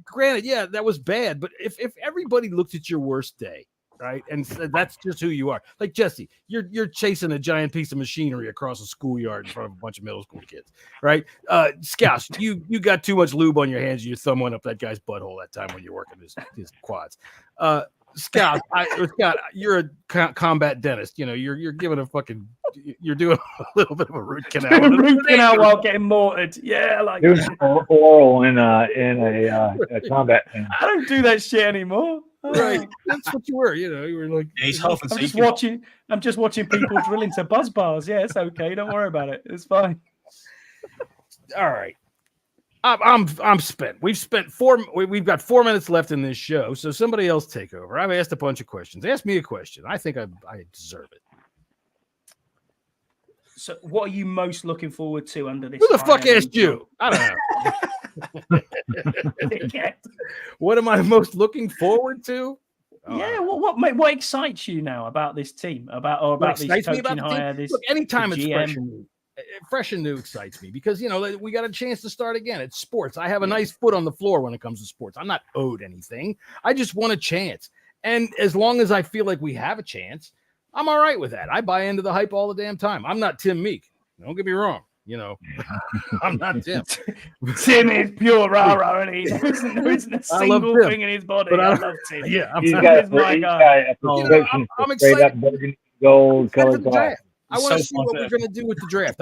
granted, yeah, that was bad. But if everybody looked at your worst day, right, and that's just who you are. Like Jesse, you're chasing a giant piece of machinery across a schoolyard in front of a bunch of middle school kids, right? Scouts, you got too much lube on your hands. You thumb went up that guy's butthole that time when you're working his quads. Scott, you're a combat dentist. You're giving you're doing a little bit of a root canal. Root canal while getting mortared. Yeah, like it was oral in a combat thing. I don't do that shit anymore. Right, that's what you were. You were like, I'm just watching people drill into buzz bars. Yeah, it's okay. Don't worry about it. It's fine. All right. I'm spent. We've got 4 minutes left in this show, so somebody else take over. I've asked a bunch of questions. Ask me a question. I think I deserve it. So, what are you most looking forward to under this? Who the fuck asked you? I don't know. What am I most looking forward to? Yeah, what excites you now about this team? About this coaching hire? Look, anytime it's fresh and new excites me because we got a chance to start again. It's sports. I have a nice foot on the floor when it comes to sports. I'm not owed anything. I just want a chance, and as long as I feel like we have a chance, I'm all right with that. I buy into the hype all the damn time. I'm not Tim Meek. Don't get me wrong. I'm not Tim. Tim is pure rah-rah, and there isn't a single thing in his body. But I love Tim. Yeah, I'm excited. Gold colored glass. I want to see what we're going to do with the draft.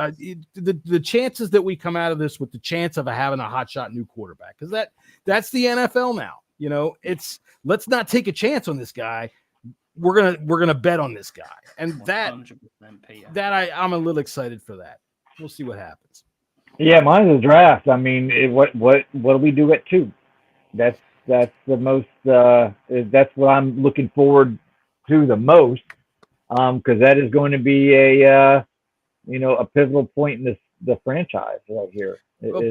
The chances that we come out of this with the chance of having a hotshot new quarterback, because that's the NFL now. Let's not take a chance on this guy. We're gonna bet on this guy, and 100% I'm a little excited for that. We'll see what happens. Yeah, mine's a draft. I mean, what do we do at 2? That's the most. That's what I'm looking forward to the most. Because that is going to be a pivotal point in the franchise right here. Go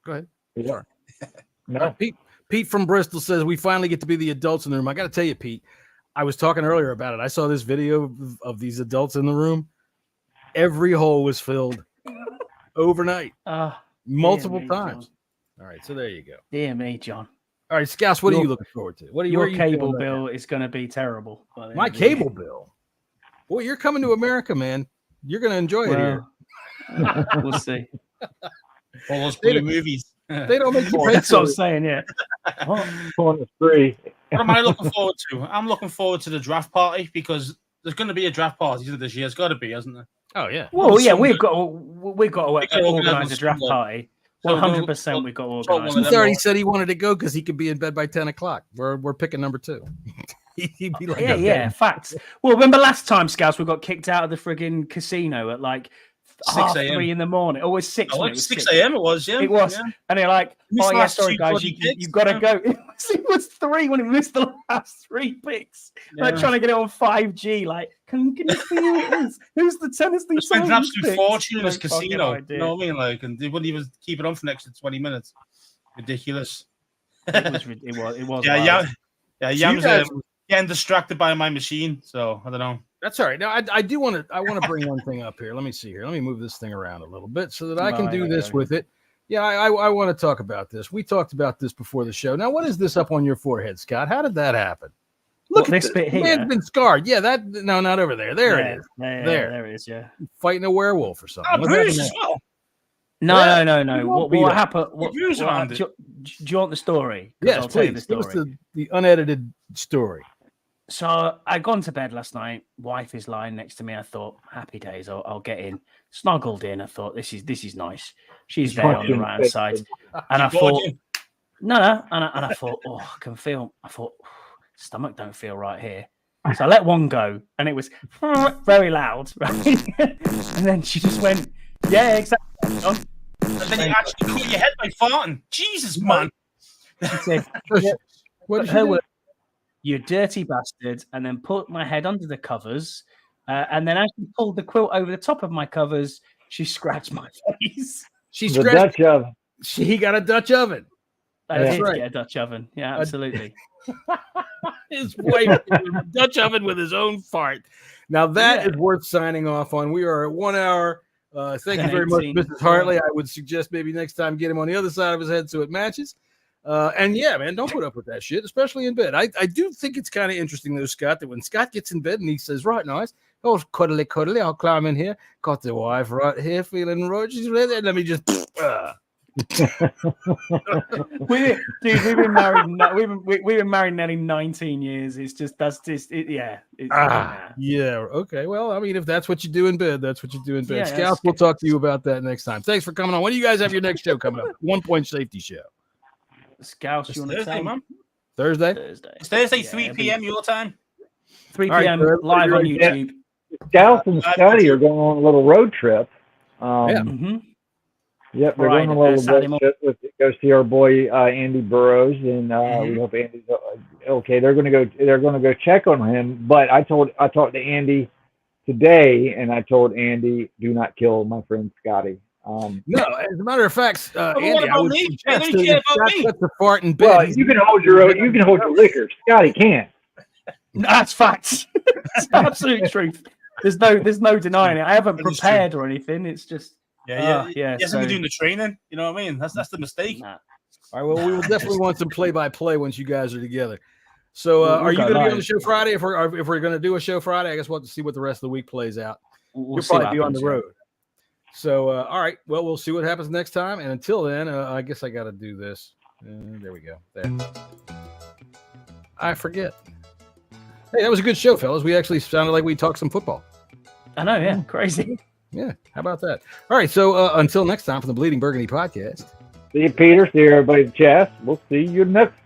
ahead. Yeah. No. Pete from Bristol says we finally get to be the adults in the room. I got to tell you, Pete, I was talking earlier about it. I saw this video of these adults in the room. Every hole was filled overnight, multiple times. John. All right, so there you go. Dear me, John. All right, Scouts, what are you looking forward to? Your cable bill is going to be terrible. My cable bill? Boy, you're coming to America, man. You're going to enjoy it here. We'll see. All those blue movies. They don't make you pay. That's what I'm saying, yeah. On the free. What am I looking forward to? I'm looking forward to the draft party because there's going to be a draft party this year. It's got to be, hasn't there? Oh, yeah. Well, yeah, we've got to organize a draft party. 100% we've got to organize. 230 said he wanted to go because he could be in bed by 10 o'clock. We're picking number 2. He'd be like, yeah, facts. Well, remember last time, Scouts, we got kicked out of the frigging casino at like 3 in the morning. Oh, it was 6. Oh, 6 a.m. It was, yeah. It was. Yeah. And they're like, sorry, guys, you've got to go. It was 3 when he missed the last 3 picks. Yeah. Like trying to get it on 5G. Like, can you see who it is? Who's the tennis thing? It's an absolute fortune in this casino. You know what I mean? Like, and they wouldn't even keep it on for an extra 20 minutes. Ridiculous. It was. Yeah, Yam's getting distracted by my machine, so I don't know. That's all right. Now I do want to bring one thing up here. Let me see here. Let me move this thing around a little bit so that I can do this with it. Yeah, I want to talk about this. We talked about this before the show. Now, what is this up on your forehead, Scott? How did that happen? Look at this bit here. Man's been scarred. Yeah, no, not over there. There it is. There it is. Yeah, fighting a werewolf or something. No. What happened? Do you want the story? Yes, I'll please. tell you the story. Give us the unedited story. So I'd gone to bed last night. Wife is lying next to me. I thought, happy days. I'll get in. Snuggled in. I thought, this is nice. She's there on the right side, and I thought, No. And I thought, I can feel. I thought, stomach don't feel right here. So I let one go, and it was very loud. Right? And then she just went, "Yeah, exactly." And then you actually cut your head by farting. Jesus, man. She said, What did you do? "You dirty bastard," and then put my head under the covers, and then as she pulled the quilt over the top of my covers, she scratched my face. She The scratched. Dutch oven. He got a Dutch oven. I That's did right. get a Dutch oven. Yeah, absolutely. His wife Dutch oven with his own fart. Now that is worth signing off on. We are at 1 hour. Thank you very much, Mrs. Hartley. I would suggest maybe next time get him on the other side of his head so it matches. And yeah, man, don't put up with that shit, especially in bed. I do think it's kind of interesting though, Scott, that when Scott gets in bed and he says, "Right, nice, oh cuddly, I'll climb in here. Got the wife right here, feeling right. She's ready. Let me just." We've been married. We've been married nearly 19 years. It's just yeah. Okay. Well, I mean, if that's what you do in bed, that's what you do in bed. Yeah, Scouts, we'll talk to you about that next time. Thanks for coming on. When do you guys have your next show coming up? 1 Point Safety Show. Scouts, you want to Thursday, say? man. Thursday. It's Thursday, 3 p.m. your time. 3 All right, p.m. good. live on YouTube. Scouts and Scotty are going on a little road trip. Yep, they're going on a little road trip to go see our boy Andy Burroughs, and we hope Andy's okay. They're going to go check on him. But I talked to Andy today, and I told Andy, do not kill my friend Scotty. No, as a matter of fact, Andy, what about me? I don't care about me. That's the fart in bed. Well, you can hold your liquor. Scotty can't. That's facts. It's the absolute truth. There's no denying it. I haven't prepared or anything. It's just yeah. So, You're doing the training. You know what I mean? That's the mistake. Nah. All right. Well, we will definitely want some play-by-play once you guys are together. So, are you going to be on the show Friday? If we're going to do a show Friday, I guess we'll have to see what the rest of the week plays out. You'll probably be on the road. So, all right. Well, we'll see what happens next time. And until then, I guess I got to do this. There we go. There. I forget. Hey, that was a good show, fellas. We actually sounded like we talked some football. I know, yeah. Crazy. Yeah. How about that? All right. So, until next time from the Bleeding Burgundy Podcast. See you, Peter. See everybody in the chat. We'll see you next